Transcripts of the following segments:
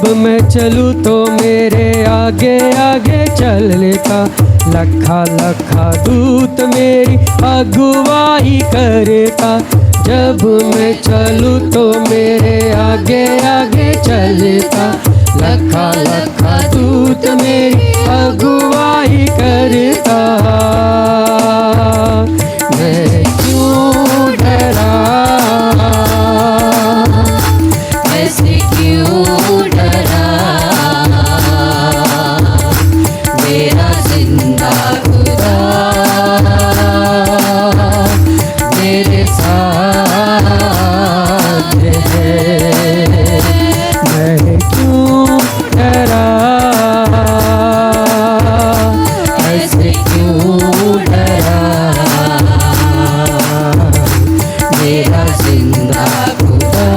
जब मैं चलूँ तो मेरे आगे आगे चलता, लखा लखा दूत मेरी अगुवाई करता। जब मैं चलूँ तो मेरे आगे आगे चलता, लखा लखा दूत मेरी अगुवाई करता। मैं क्यों डरा, ऐसे क्यों डरा, मेरा जिंदा खुदा मेरे साथ है। मैं क्यों डरा, ऐसे क्यों डरा, मेरा जिंदा खुदा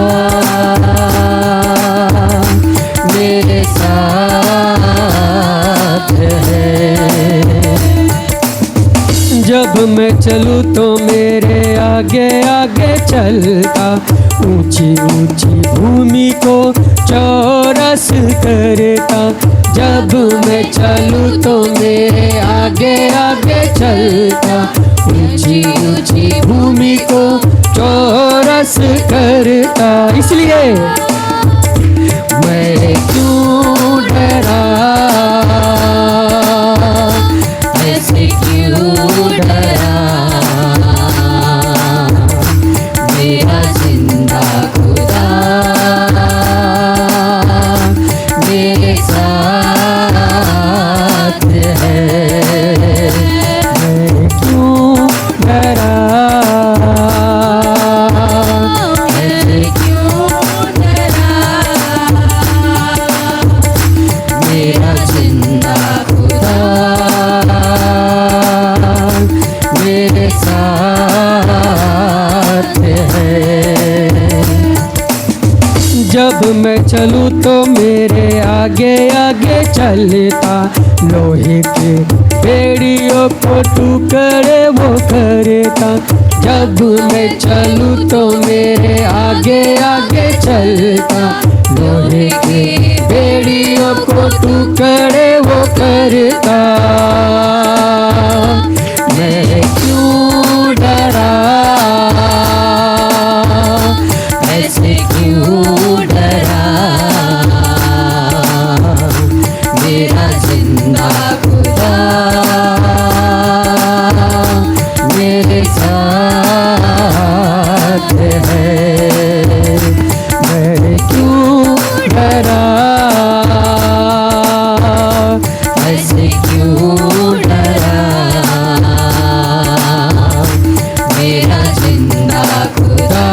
मेरे साथ है। जब मैं चलूँ तो मेरे आगे आगे चलता, ऊंची ऊंची भूमि को चौरस करता। जब मैं चलूँ तो मेरे आगे आगे चलता, ऊंची ऊंची भूमि को चौरस करता। इसलिए मैं क्यों डरा, ऐसे क्यों डरा, मेरा जिंदा खुदा मेरे साथ है। मैं क्यों डरा, ऐसे क्यों डरा, मेरा जिंदा खुदा मेरे साथ है। जब मैं चलूँ तो मेरे आगे आगे चलता, लोहे के बेड़ियों को टुकड़े वो करता। जब मैं चलूँ तो मेरे आगे आगे चलता, लोहे के बेड़ियों को टुकड़े वो करता। मैं क्यों डरा, ऐसे क्यों डरा, मेरा जिंदा खुदा मेरे साथ है। मैं क्यों डरा, ऐसे क्यों डरा, मेरा जिंदा खुदा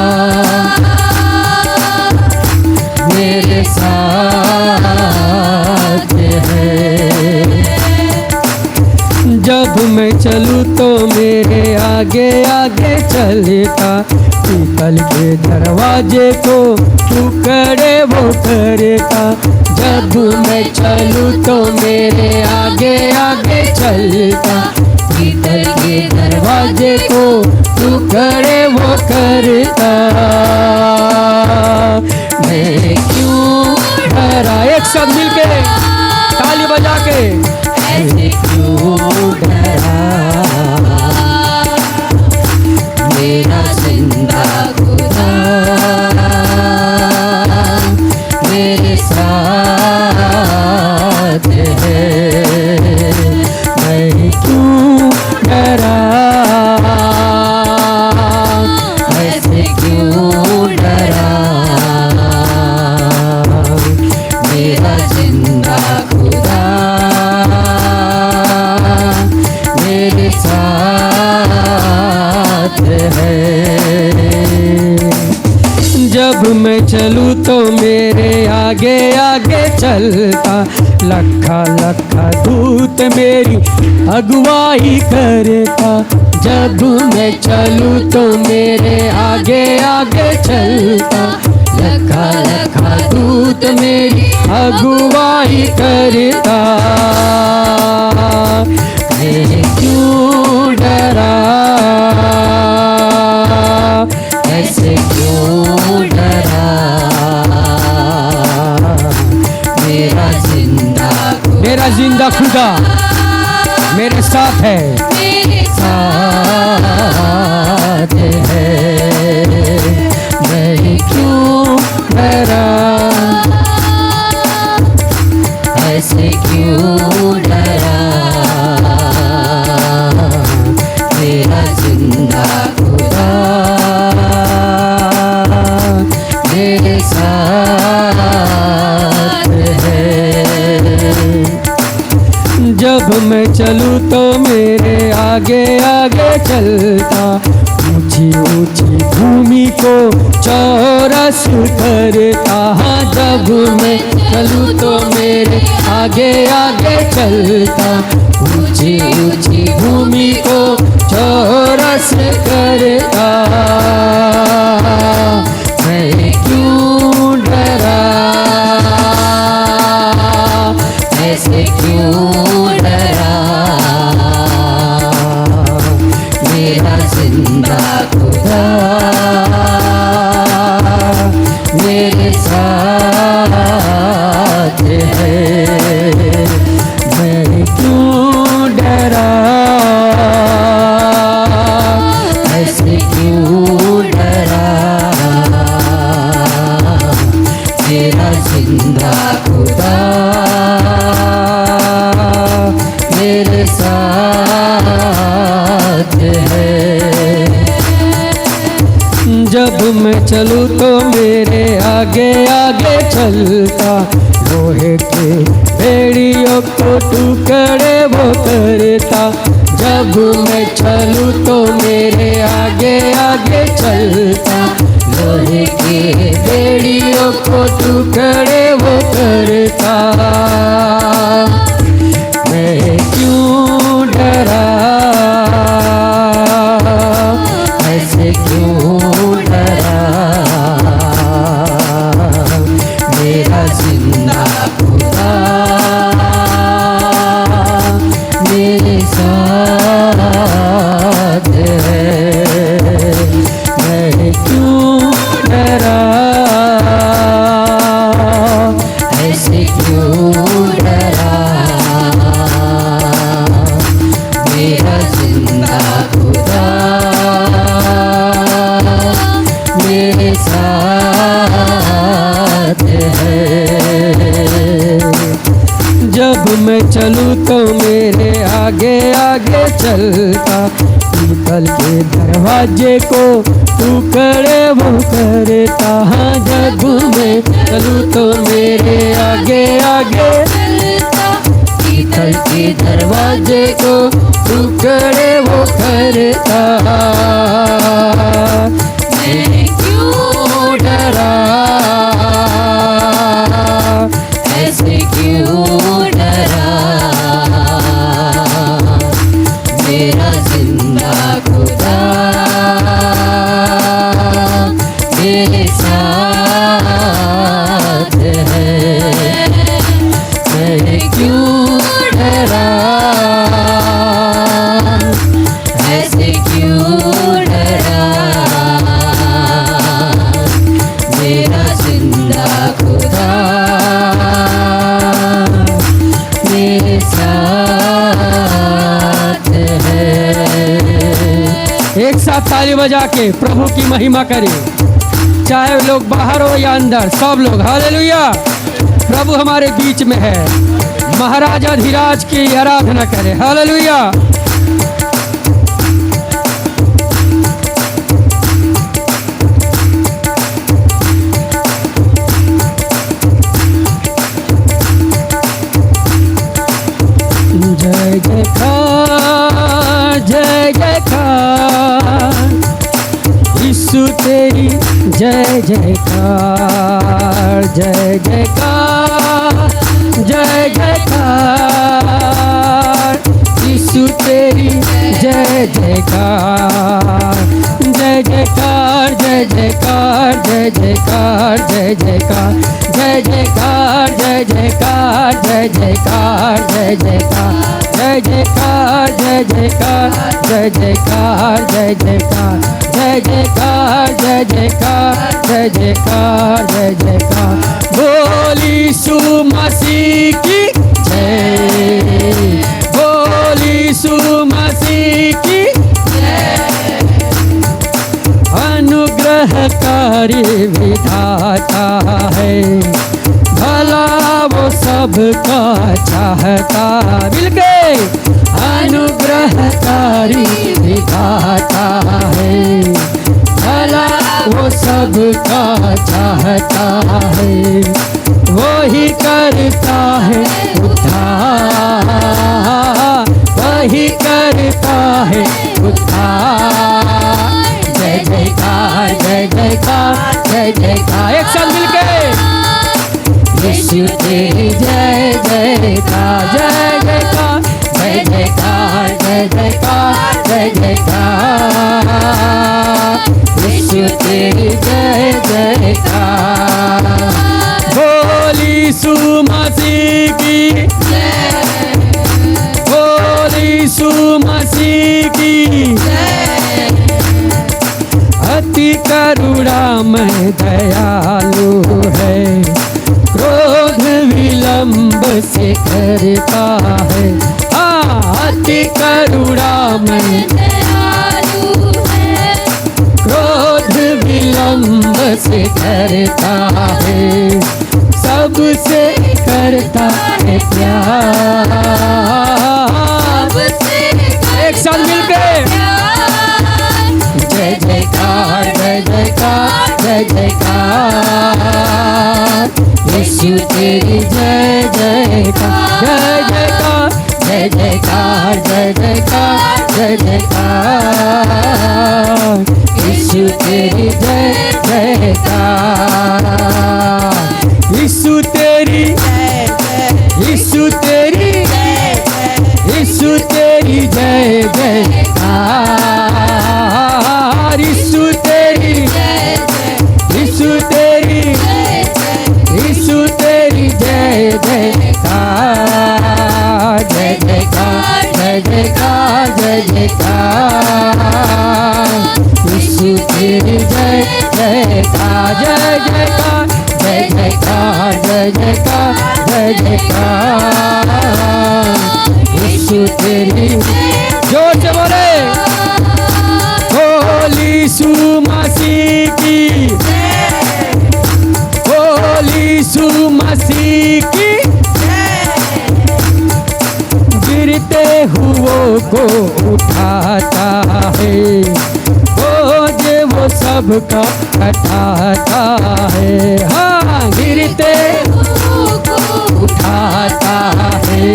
मेरे साथ है। जब मैं चलूँ तो मेरे आगे आगे चलता, पीतल के दरवाजे को टुकड़े वो करता। जब मैं चलूँ तो मेरे आगे आगे चलता, पीतल के दरवाजे को टुकड़े वो करता। मैं क्यों डरा, एक साथ मिलके ताली बजा के, ऐसे क्यों डरा, मेरा जिंदा खुदा मेरे साथ है। मैं क्यों डरा, ऐसे क्यों डरा, मेरा जिंदा खुदा मेरे साथ है। जब मैं चलूँ तो मेरे आगे आगे चलता, लखा लखा दूत मेरी अगुवाई करता। जब मैं चलूँ तो मेरे आगे आगे चलता, लखा लखा दूत मेरी अगुवाई करता। मैं क्यों डरा, ऐसे क्यों डरा, मेरा जिंदा खुदा मेरे साथ है, मेरे साथ है, मैं क्यों डरा, ऐसे क्यों डरा, मेरा जिंदा खुदा मेरे साथ है। जब मैं चलूँ तो मेरे आगे आगे चलता, ऊंची ऊंची भूमि को चौरस करता। हाँ, जब मैं चलूँ तो मेरे आगे आगे चलता, ऊंची ऊंची भूमि को चौरस करता। मैं क्यों डरा, ऐसे क्यों डरा, मेरा जिंदा खुदा मेरे साथ है। मैं क्यों डरा, ऐसे क्यों डरा, मेरा जिंदा खुदा मेरे साथ है। जब मैं चलूँ तो मेरे आगे आगे चलता, लोहे के बेड़ियों को टुकड़े वो करता। जब मैं चलूँ तो मेरे आगे आगे चलता, लोहे के बेड़ियों को टुकड़े वो करता। मैं क्यों डरा, ऐसे क्यों डरा, मेरा जिंदा खुदा मेरे साथ है। मैं क्यों डरा, ऐसे क्यों डरा, मेरा जिंदा खुदा मेरे साथ है। जब मैं चलूँ तो मेरे आगे आगे चलता, पीतल के दरवाजे को टुकड़े वो करता। हाँ, जब मैं चलूँ तो मेरे आगे आगे पीतल के दरवाजे को टुकड़े वो करता। मैं क्यों डरा, ऐसे क्यों डरा, मेरा जिंदा खुदा मेरे साथ है। मैं क्यों डरा, ऐसे क्यों डरा, मेरा जिंदा खुदा मेरे साथ है। एक साथ ताली बजा के प्रभु की महिमा करें, चाहे लोग बाहर हो या अंदर, सब लोग हालेलुया। प्रभु हमारे बीच में है, महाराजा धीराज की आराधना करें, हालेलुया। जय जयकार, जय जयकार, यीशु तेरी जय जयकार, जय जयकार, जय जयकार, यीशु तेरी जय जयकार, जय जयकार, जय जयकार, जय जयकार, जय जयकार, जय जयकार, जय जयकार, जय जयकार, जय जयकार, जय जयकार, जय जयकार, जय जयकार, जय जयकार, जय जयकार, जय जयकार, जय जयकार, जय जयकार। बोल यीशु मसीह की जय। बोल यीशु मसीह की अनुग्रहकारी विधाता है, भला वो सबका चाहता। मिलके अनुग्रहकारी विधाता है, भला वो सबका चाहता है। वो ही करता है उद्धार, वही करता है उद्धार। जय जयकार जय जयकार जय जयकार। एक साथ मिलके यीशु तेरी जय जयकार जय जयकार जय जयकार जय जयकार जय जयकार। यीशु तेरी जय जयकार। बोल यीशु मसीह की बोल यीशु मसीह की अति करुणामय दयालु है, क्रोध विलंब से करता है। हाँ, अति करुणामय दयालु है, क्रोध विलंब से करता है, सबसे करता है प्यार। एक साथ मिलके जय जयकार जय जयकार जय जयकार। यीशु तेरी जय जयकार जय जयकार जय जयकार जय जयकार जय जयकार। यीशु तेरी जय जयकार। यीशु तेरी यीशु तेरी यीशु तेरी जय जयकार। यीशु तेरी यीशु तेरी यीशु तेरी जय जयकार जय जयकार जय जयकार जय जयकार। यीशु तेरी जय जयकार जय जयकार जय जयकार जय जयकार जय जयकार। यीशु तेरी जोर से बोले बोल यीशु मसीह की बोल यीशु मसीह की। गिरते हुओं को उठाता है, बोझ वो सबका हटाता है। हाँ, गिरते उठाता है,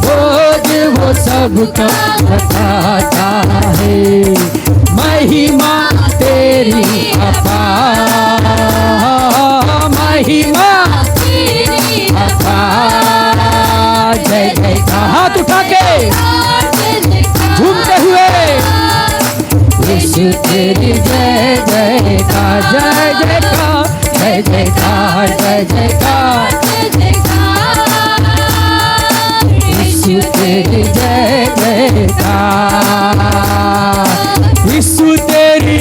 बोझ वो सबका हटाता है। महिमा तेरी अपार, महिमा अपार। जय जयकार हाथ उठा के झूमते हुए यीशु तेरी जय जयकार जय जयकार जय जयकार जय जयकार। यीशु तेरी जय जयकार। यीशु तेरी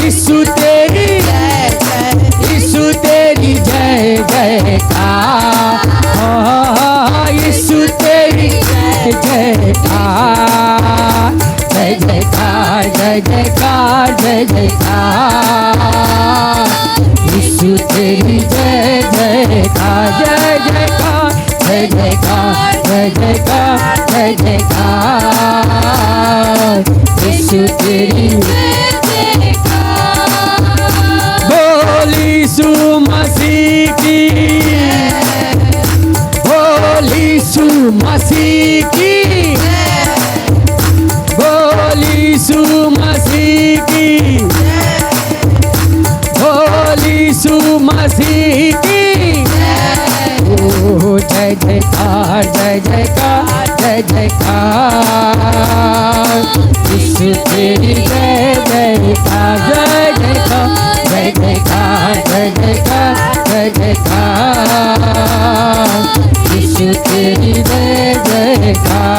यीशु तेरी यीशु तेरी जय जयकार। यीशु तेरी जय जयकार जय जयकार जय जयकार जय जयकार। यीशु तेरी जय जयकार जय जयकार जय जयकार जय जयकार जय जयकार। यीशु तेरी बोल यीशु मसीह की बोल यीशु मसीह की बोल यीशु मसीह की बोल यीशु मसीह की। ओ जय जयकार जय जयकार जय जयकार। यीशु तेरी जय जयकार जय जयकार जय जयकार जय जयकार जय जयकार। यीशु तेरी जय जयकार।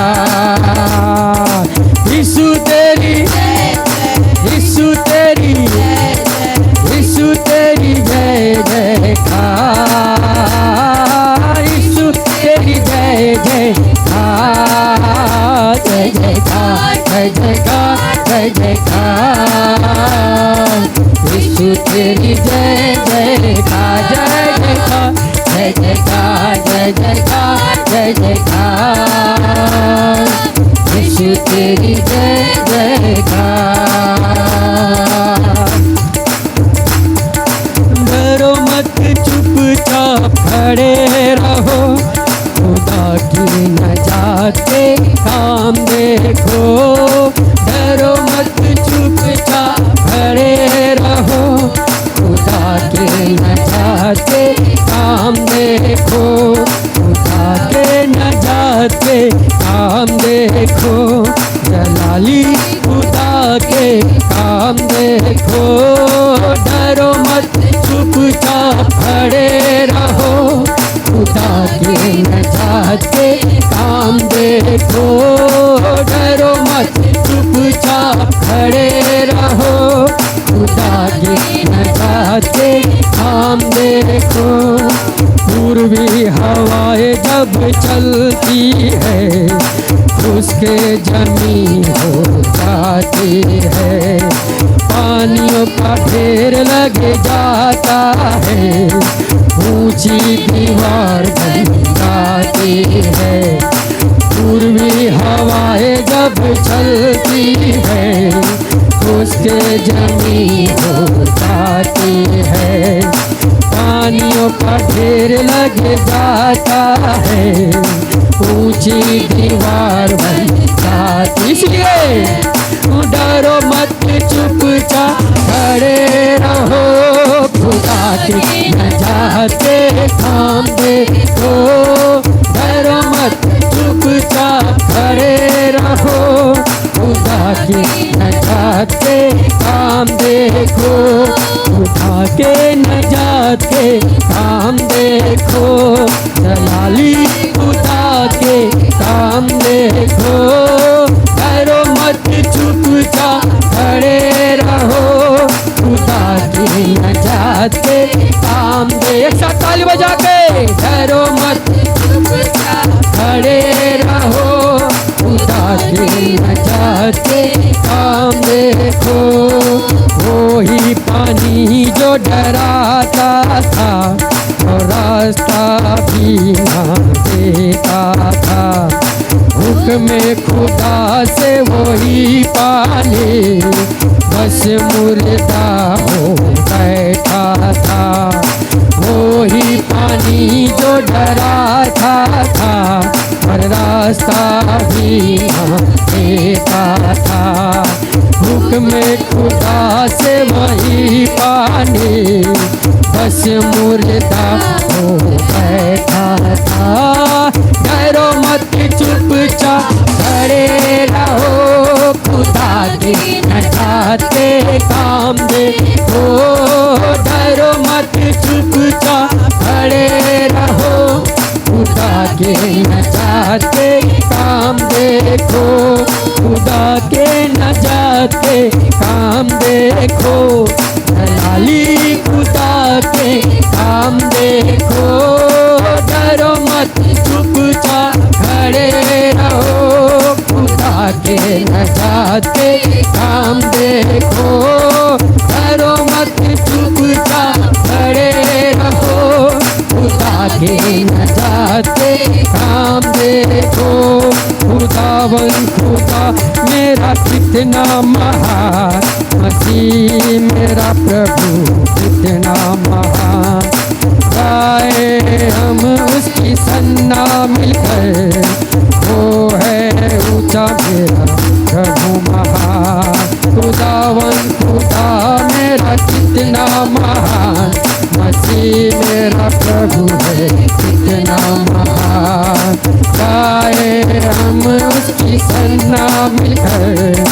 यीशु तेरी यीशु तेरी यीशु तेरी जय जयकार। यीशु यीशु तेरी जय जयकार जय जयकार जय जयकार जय जयकार जय जयकार यीशु तेरी जय जयकार। डरो मत चुपचाप खड़े रहो, खुदा की नजात के काम देखो। डरो मत चुपचाप खड़े रहो, खुदा के नजात के काम देखो। खुदा के नजात के काम देखो, जलाली खुदा के काम देखो। डरो मत चुपचाप खड़े रहो, खुदा के नजात के काम देखो। डरो मत चुपचाप खड़े रहो, खुदा के नजात के काम देखो। पूर्वी हवाएं जब चलती है, उसके जमीन हो जाती है। पानियों का ढेर लग जाता है, ऊंची दीवार बन जाती है। पूर्वी हवाएं जब चलती है, उसके जमीन हो जाती है। पानियों का ढेर लग जाता है, ऊंची दीवार बन जाती। इसलिए डरो मत चुपचाप खड़े रहो, खुदा की नजात के काम देखो। डरो मत चुपचाप खड़े रहो, खुदा की नजात के काम देखो। खुदा के नजात के काम देखो, जलाली खुदा के काम देखो। डरो मत चुपचाप खड़े रहो, खुदा की नजात के काम दे। एक साथ ताली बजा के डरो मत चुपचाप खड़े रहो, खुदा की नजात के काम देखो। वही पानी जो डराता था और रास्ता भी ना देता था, हुक्म खुदा से वही पानी बस मुर्दा हो बैठा था। वही पानी जो डराता था और रास्ता भी ना देता था, हुक्म खुदा से वही पानी बस मुर्दा हो बैठा था। डरो मत चुपचाप खड़े रहो, खुदा की नजात के काम देखो। डरो मत चुपचाप खड़े रहो, खुदा के नजात के काम देखो। खुदा के नजात के काम देखो, जलाली खुदा के काम देखो। डरो मत चुपचाप खड़े रहो, खुदा के नजात के काम देखो। डरो मत चुपचाप खड़े रहो, खुदा के नजात के काम देखो। खुदावन खुदा मेरा कितना महान, मसीह मेरा प्रभु कितना महान। गाए हम उसकी सन्ना मिलकर, वो है ऊंचा मेरा प्रभु महान। खुदावन खुदा मेरा कितना महान, मसीह मेरा प्रभु है कितना महान। गाए हम उसकी सन्ना मिलकर,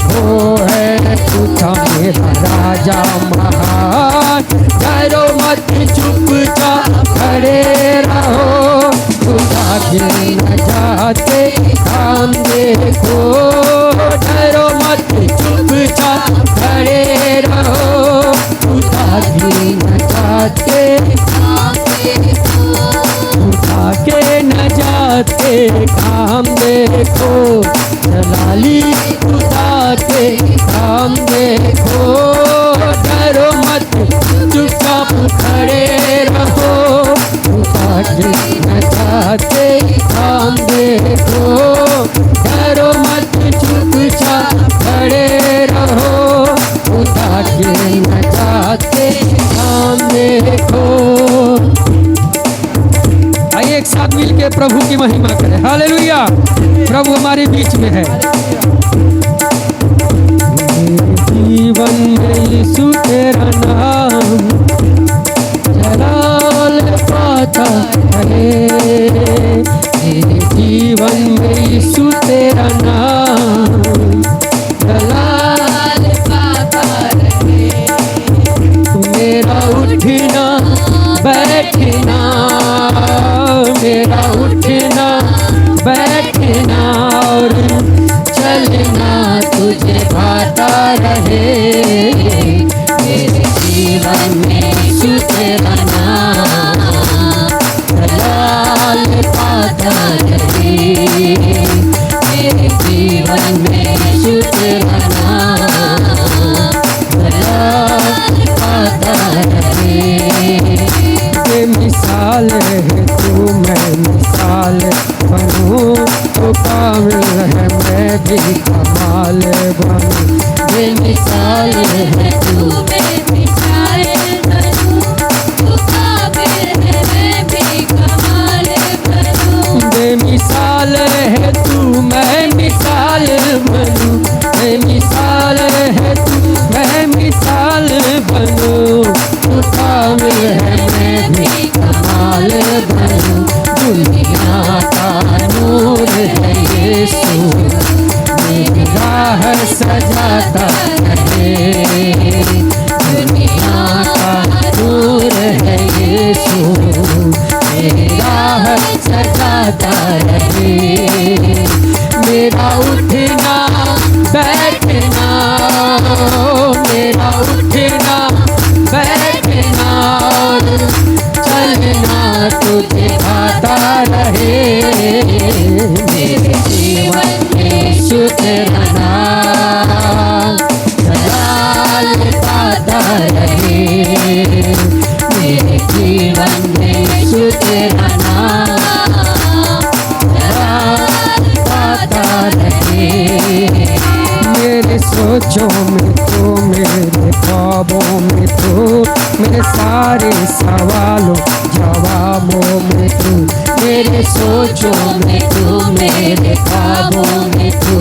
वो है ऊंचा मेरा राजा महान। डरो मत चुपचाप खड़े रहो, खुदा की नजात के काम देखो। डरो मत चुपचाप खड़े रहो, खुदा की नजात के काम देखो। खुदा के नजात के काम देखो, जलाली खुदा के काम देखो। डरो मत प्रभु की महिमा करें। हालेलुया। प्रभु हमारे बीच में है। मेरे जीवन में यीशु तेरा नाम जलाल पाता रहे। मेरे जीवन में यीशु तेरा नाम जलाल पाता रहे। मेरा उठना बैठना, मेरा उठना बैठना और चलना तुझे भाता रहे। मेरे जीवन में यीशु तेरा नाम जलाल पाता रहे। मेरे जीवन में यीशु तेरा नाम जलाल पाता रहे। मिसाल है तू, मैं मिसाल बनूं तो कामिल है, मैं भी कमाल बनूं। मिसाल है तू, मैं मिसाल बनूं, तू काबिल है, मैं भी कमाल बनूं। बेमिसाल है तू, मैं मिसाल बनूं। बेमिसाल है तू, मैं मिसाल बनूं। तू कामिल है, मैं भी कमाल बनूं। दुनिया का नूर है यीशु, मेरी राह सजाता रहे। दुनिया का नूर है यीशु, मेरी राह सजाता रहे। मेरा उठना बैठना, मेरा उठना बैठना और चलना तुझे भाता रहे। मेरे जीवन में यीशु तेरा नाम जलाल पाता रहे। मेरे जीवन में यीशु तेरा नाम जलाल पाता रहे। मेरे सोचों में तो, मेरे ख्वाबों में तो, मेरे सारे सवालों जवाबों में तू। मेरे सोचों में तू, मेरे ख्वाबों में तू,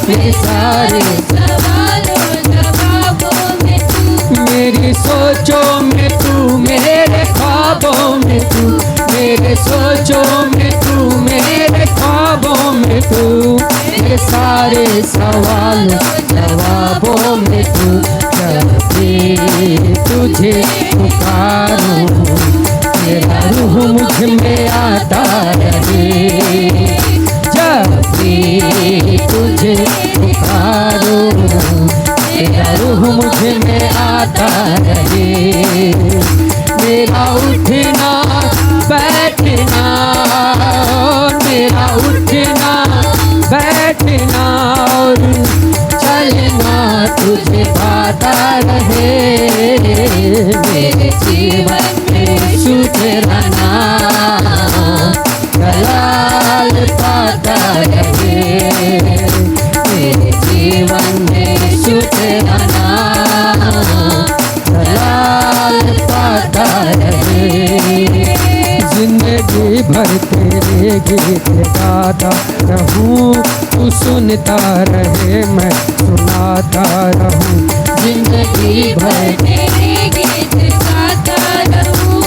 मेरे सारे सवालों जवाबों में तू। मेरी सोचों में तू, मेरे ख्वाबों में तू। मेरे सोचों में तू, मेरे ख्वाबों में तू। मेरे सारे सवालों जवाबों में तू। जब भी तुझे पुकारूं, तेरा रूह मुझ में आता रहे। जब भी तुझे पुकारूं, तेरा रूह मुझ में आता रहे। मेरा उठना बैठना, मेरा उठना बैठना और चलना तुझे भाता रहे। मेरे जीवन में यीशु तेरा नाम जलाल पाता रहे। मेरे जीवन में यीशु तेरा नाम जलाल पाता रहे। जिंदगी भर तेरे गीत गाता रहूं, तू सुनता रहे, मैं सुनाता रहूं। जिंदगी भर तेरे गीत गाता रहूं,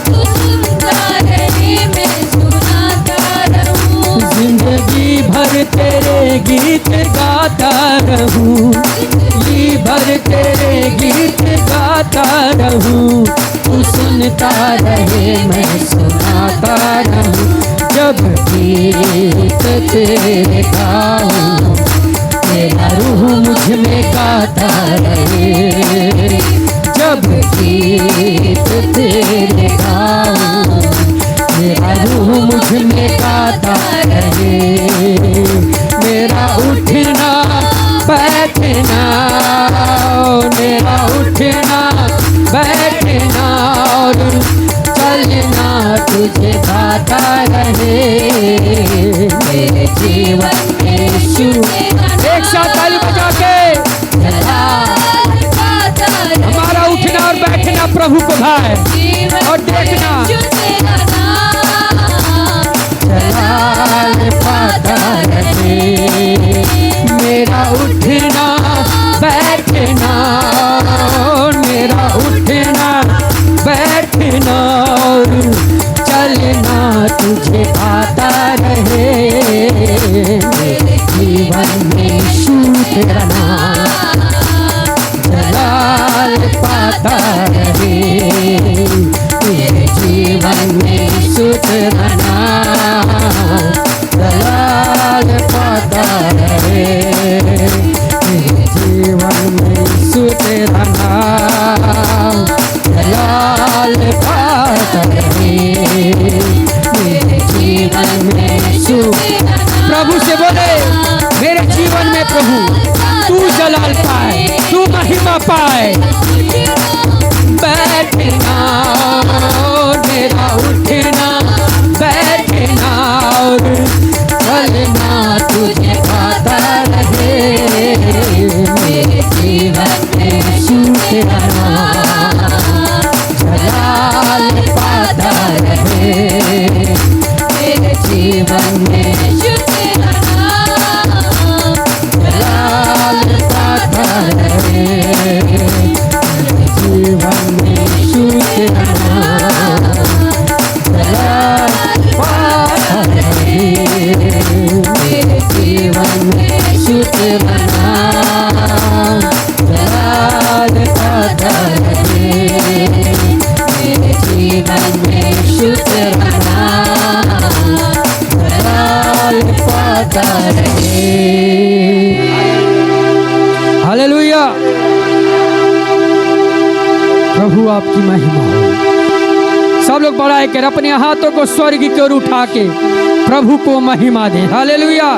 तू सुनता रहे, मैं सुनाता रहूं। जिंदगी भर तेरे गीत गाता रहूं, जिंदगी भर तेरे गीत गाता रहूं। तू सुनता रहे, मैं सुनाता रहूं। जब गीत तेरे गाऊं, तेरा रूह मुझ में गाता रहे। जब गीत तेरे गाऊं, तेरा रूह मुझ में गाता रहे। मेरा उठना बैठना, मेरा उठना बैठना और चलना तुझे भाता रहे। मेरे जीवन में यीशु। एक साथ ताली बजा के हमारा उठना और बैठना प्रभु को भाए और देखना जलाल पाता रहे, मेरा उठना बैठना, मेरा उठना बैठना और चलना तुझे आता रहे, मेरे जीवन में यीशु तेरा नाम जलाल पाता रहे, मेरे जीवन में यीशु तेरा नाम जलाल पाता रहे, मेरे जीवन में यीशु तेरा नाम जलाल पाता रहे, मेरे जीवन में यीशु। प्रभु से बोले, मेरे जीवन में प्रभु तू जलाल पाए, तू महिमा पाए, बैठना मेरा उठना बैठना और चलना तुझे पाता रहे, मेरे जीवन में यीशु तेरा नाम जलाल पाता रहे, मेरे जीवन में यीशु तेरा नाम जलाल पाता रहे, मेरे जीवन में यीशु तेरा नाम जलाल पाता रहे, मेरे जीवन में यीशु तेरा नाम जलाल पाता रहे, मेरे जीवन में यीशु तेरा नाम जलाल पाता रहे। हालेलुया। प्रभु आपकी महिमा हो। सब लोग बढ़ाए कर अपने हाथों को स्वर्ग की ओर उठा के प्रभु को महिमा दे। हालेलुया।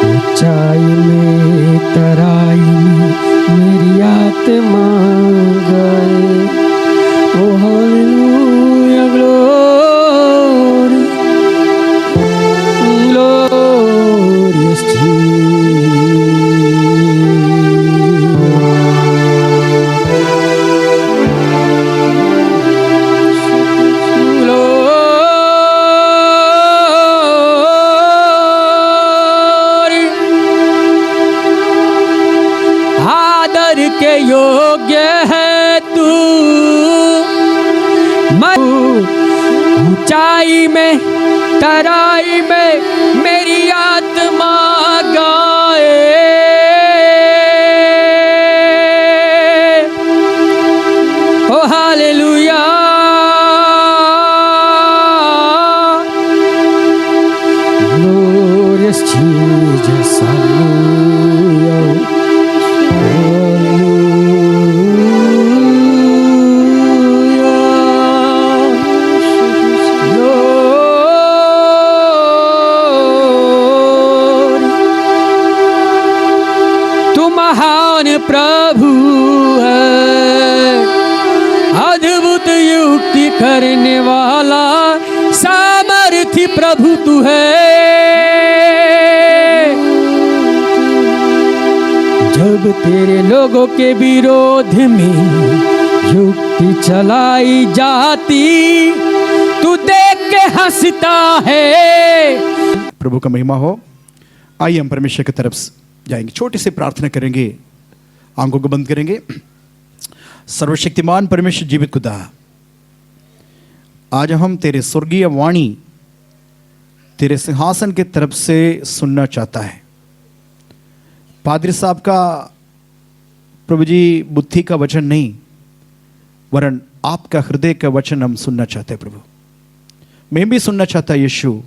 ऊंचाई में तराई में मेरी आत्मा गए, ओ हालेलुया ग्लोरी ग्लोरियस के योग्य है तू, ऊंचाई में तराई में मेरी आत्मा गाए, ओ हालेलुया। Glorious Jesus hallelujah. महान प्रभु है, अद्भुत युक्ति करने वाला सामर्थी प्रभु तू है। जब तेरे लोगों के विरोध में युक्ति चलाई जाती, तू देख के हंसता है। प्रभु का महिमा हो। आइए हम परमेश्वर की तरफ जाएंगे, छोटी सी प्रार्थना करेंगे, आंखों को बंद करेंगे। सर्वशक्तिमान परमेश्वर जीवित खुदा, आज हम तेरे स्वर्गीय वाणी तेरे सिंहासन की तरफ से सुनना चाहता है। पादरी साहब का प्रभु जी बुद्धि का वचन नहीं, वरन आपका हृदय का वचन हम सुनना चाहते हैं। प्रभु मैं भी सुनना चाहता, यीशु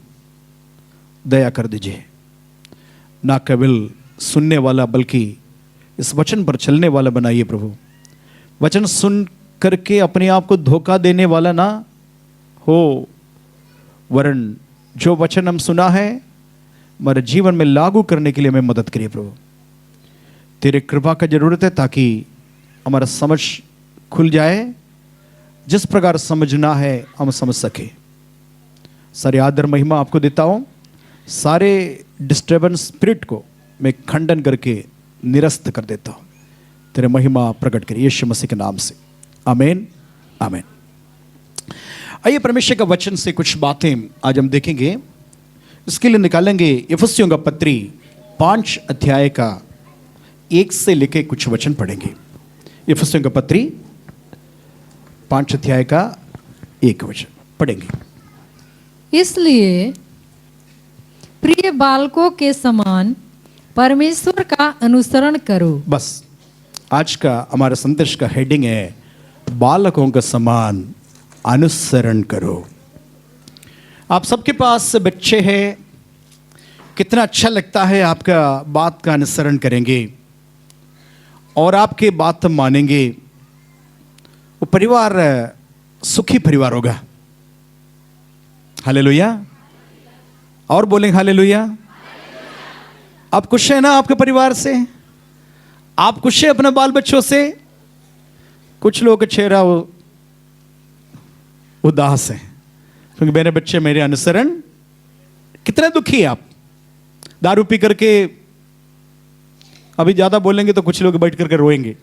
दया कर दीजिए। ना केवल सुनने वाला बल्कि इस वचन पर चलने वाला बनाइए प्रभु। वचन सुन करके अपने आप को धोखा देने वाला ना हो, वरन जो वचन हम सुना है हमारे जीवन में लागू करने के लिए हमें मदद करिए प्रभु। तेरे कृपा का जरूरत है ताकि हमारा समझ खुल जाए, जिस प्रकार समझना है हम समझ सके। सारी आदर महिमा आपको देता हूँ। सारे डिस्टर्बेंस स्पिरिट को मैं खंडन करके निरस्त कर देता हूँ। तेरे महिमा प्रकट कर यीशु मसीह के नाम से, आमीन आमीन। आइए परमेश्वर का वचन से कुछ बातें आज हम देखेंगे। इसके लिए निकालेंगे इफिसियों का पत्री 5 अध्याय का 1 से लेके कुछ वचन पढ़ेंगे। इफिसियों का पत्री 5 अध्याय का 1 वचन पढ़ेंगे। इसलिए प्रिय बालकों के समान परमेश्वर का अनुसरण करो। बस आज का हमारा संदेश का हेडिंग है बालकों का समान अनुसरण करो। आप सबके पास बच्चे हैं, कितना अच्छा लगता है आपका बात का अनुसरण करेंगे और आपके बात मानेंगे। वो परिवार सुखी परिवार होगा। हालेलुया। और बोलेंगे हालेलुया। आप खुश हैं ना आपके परिवार से? आप खुश हैं अपने बाल बच्चों से? कुछ लोगों का चेहरा उदास है क्योंकि मेरे बच्चे मेरे अनुसरण, कितने दुखी है आप। दारू पी करके अभी ज्यादा बोलेंगे तो कुछ लोग बैठ करके रोएंगे,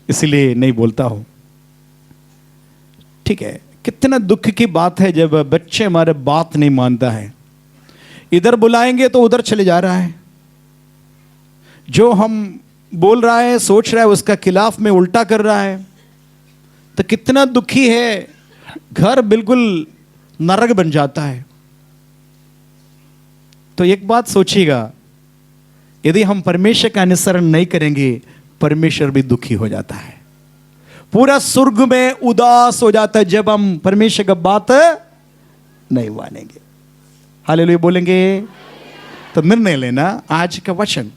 इसलिए नहीं बोलता हूं। ठीक है, कितना दुख की बात है जब बच्चे हमारे बात नहीं मानता है। इधर बुलाएंगे तो उधर चले जा रहा है, जो हम बोल रहा है सोच रहा है उसका खिलाफ में उल्टा कर रहा है, तो कितना दुखी है। घर बिल्कुल नरक बन जाता है। तो एक बात सोचिएगा, यदि हम परमेश्वर का अनुसरण नहीं करेंगे परमेश्वर भी दुखी हो जाता है। पूरा स्वर्ग में उदास हो जाता है जब हम परमेश्वर का बात नहीं मानेंगे। हालेलुया बोलेंगे। तो निर्णय लेना, आज का वचन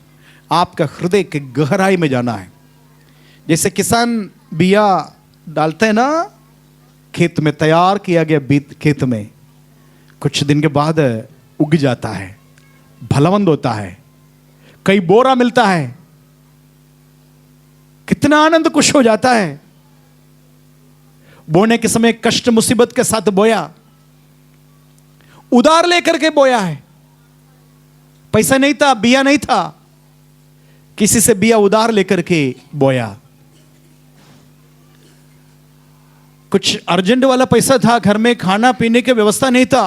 आपका हृदय के गहराई में जाना है। जैसे किसान बिया डालते हैं ना, खेत में तैयार किया गया बीज खेत में कुछ दिन के बाद उग जाता है, भलावंत होता है, कई बोरा मिलता है, कितना आनंद खुश हो जाता है। बोने के समय कष्ट मुसीबत के साथ बोया, उधार लेकर के बोया है। पैसा नहीं था, बिया नहीं था, किसी से बिया उधार लेकर के बोया। कुछ अर्जेंट वाला पैसा था, घर में खाना पीने की व्यवस्था नहीं था,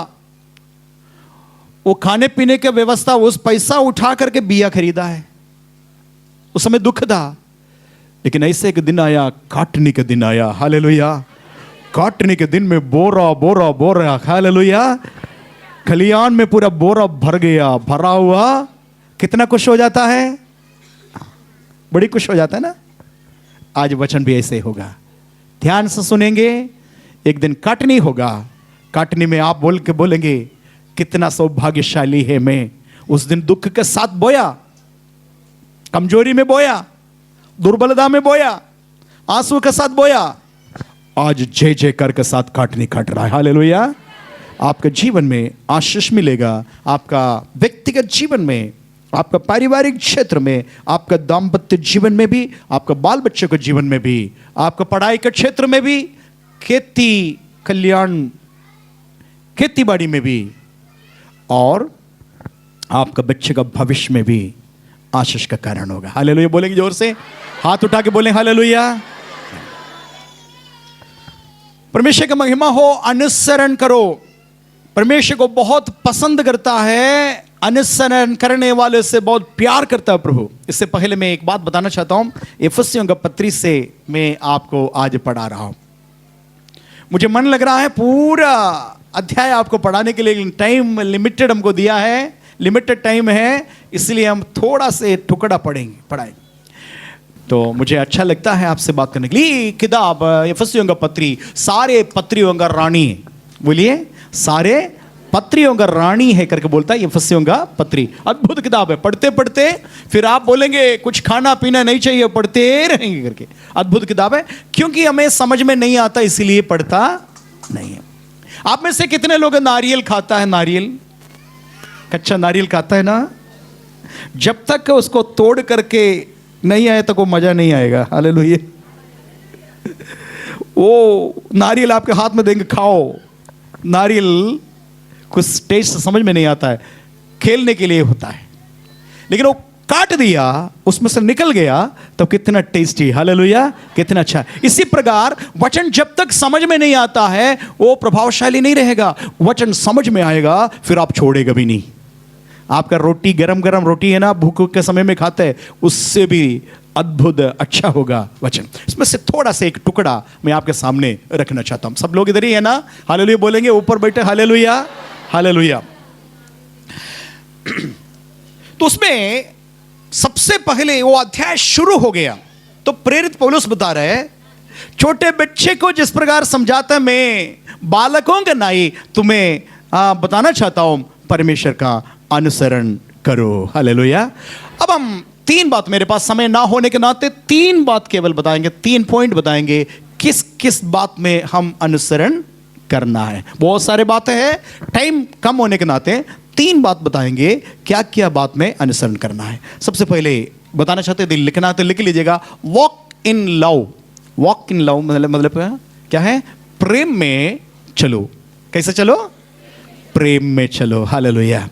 वो खाने पीने की व्यवस्था उस पैसा उठा करके बिया खरीदा है। उस समय दुख था, लेकिन ऐसे एक दिन आया, काटने का दिन आया। हालेलुया। काटने के दिन में बोरा बोरा बोरा, हालेलुया, खलियान में पूरा बोरा भर गया, भरा हुआ। कितना खुश हो जाता है, बड़ी खुश हो जाता है ना। आज वचन भी ऐसे ही होगा, ध्यान से सुनेंगे। एक दिन काटनी होगा, काटनी में आप बोल के बोलेंगे कितना सौभाग्यशाली है मैं। उस दिन दुख के साथ बोया, कमजोरी में बोया, दुर्बलता में बोया, आंसू के साथ बोया, आज जय जयकार के साथ काटनी काट रहा है। हालेलुया। आपके जीवन में आशीष मिलेगा, आपका व्यक्तिगत जीवन में, आपका पारिवारिक क्षेत्र में, आपका दाम्पत्य जीवन में भी, आपका बाल बच्चों के जीवन में भी, आपका पढ़ाई के क्षेत्र में भी, खेती कल्याण खेती बाड़ी में भी, और आपका बच्चे का भविष्य में भी आशीष का कारण होगा। हालेलुया बोलेंगे जोर से, हाथ उठा के बोलें हालेलुया। परमेश्वर की महिमा हो। अनुसरण करो। परमेश्वर को बहुत पसंद करता है, अनुसरण करने वाले से बहुत प्यार करता है प्रभु। इससे पहले मैं एक बात बताना चाहता हूं, इफिसियों का पत्री से मैं आपको आज पढ़ा रहा हूं। मुझे मन लग रहा है पूरा अध्याय आपको पढ़ाने के लिए, टाइम लिमिटेड हमको दिया है, लिमिटेड टाइम है, इसलिए हम थोड़ा से टुकड़ा पढ़ाएंगे। तो मुझे अच्छा लगता है आपसे बात करने के लिए। किताब इफिसियों का पत्री सारे पत्रियों का रानी, बोलिए सारे पत्रियों का रानी है करके बोलता है इफिसियों का पत्री। अद्भुत किताब है, पढ़ते पढ़ते फिर आप बोलेंगे कुछ खाना पीना नहीं चाहिए, पढ़ते रहेंगे करके। अद्भुत किताब है, क्योंकि हमें समझ में नहीं आता इसलिए पढ़ता नहीं है। आप में से कितने लोग नारियल खाता है? नारियल, कच्चा नारियल खाता है ना? जब तक उसको तोड़ करके नहीं आए तो कोई मजा नहीं आएगा। हालेलुया। वो नारियल आपके हाथ में देंगे, खाओ। नारियल कुछ टेस्ट समझ में नहीं आता है, खेलने के लिए होता है, लेकिन वो काट दिया, उसमें से निकल गया तो कितना टेस्टी, हालेलुया, कितना अच्छा। इसी प्रकार वचन जब तक समझ में नहीं आता है वो प्रभावशाली नहीं रहेगा। वचन समझ में आएगा फिर आप छोड़ेगा भी नहीं। आपका रोटी, गरम गरम रोटी है ना, भूख के समय में खाते हैं, उससे भी अद्भुत अच्छा होगा वचन। इसमें से थोड़ा सा एक टुकड़ा मैं आपके सामने रखना चाहता हूं। सब लोग इधर ही है ना, हालेलुया बोलेंगे, ऊपर बैठे, हालेलुया हालेलुया। तो उसमें सबसे पहले वो अध्याय शुरू हो गया तो प्रेरित पौलुस बता रहे हैं, छोटे बच्चे को जिस प्रकार समझाता मैं बालकों का नहीं तुम्हें बताना चाहता हूं, परमेश्वर का अनुसरण करो, हालेलुया। अब हम तीन बात, मेरे पास समय ना होने के नाते तीन बात केवल बताएंगे, 3 पॉइंट बताएंगे किस किस बात में हम अनुसरण करना है। बहुत सारे बातें हैं, टाइम कम होने के नाते 3 बात बताएंगे क्या क्या बात में अनुसरण करना है। सबसे पहले बताना चाहते हैं, लिखना तो लिख लीजिएगा, walk in love. Walk in love मतलब क्या है? प्रेम में चलो। कैसे चलो? प्रेम में चलो, हालेलुया।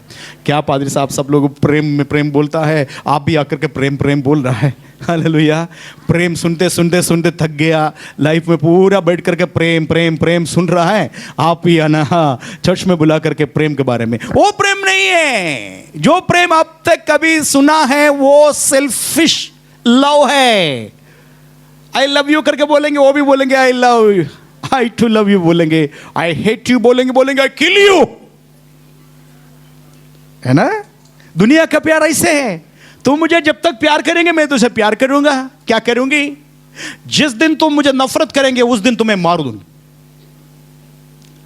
क्या पादरी साहब सब लोग प्रेम में प्रेम बोलता है, आप भी आकर के प्रेम प्रेम बोल रहा है, हालेलुया। प्रेम सुनते सुनते सुनते थक गया, लाइफ में पूरा बैठ करके प्रेम प्रेम प्रेम सुन रहा है, आप ही आना चर्च में बुला करके प्रेम के बारे में। वो प्रेम नहीं है। जो प्रेम अब तक कभी सुना है वो सेल्फिश लव है। आई लव यू करके बोलेंगे, वो भी बोलेंगे I love you, I too love you बोलेंगे, आई हेट यू बोलेंगे आई किल यू, है ना। दुनिया का प्यार ऐसे है, तुम मुझे जब तक प्यार करेंगे मैं तुझे प्यार करूंगा। क्या करूंगी? जिस दिन तुम मुझे नफरत करेंगे उस दिन तुम्हें मार दूंगी,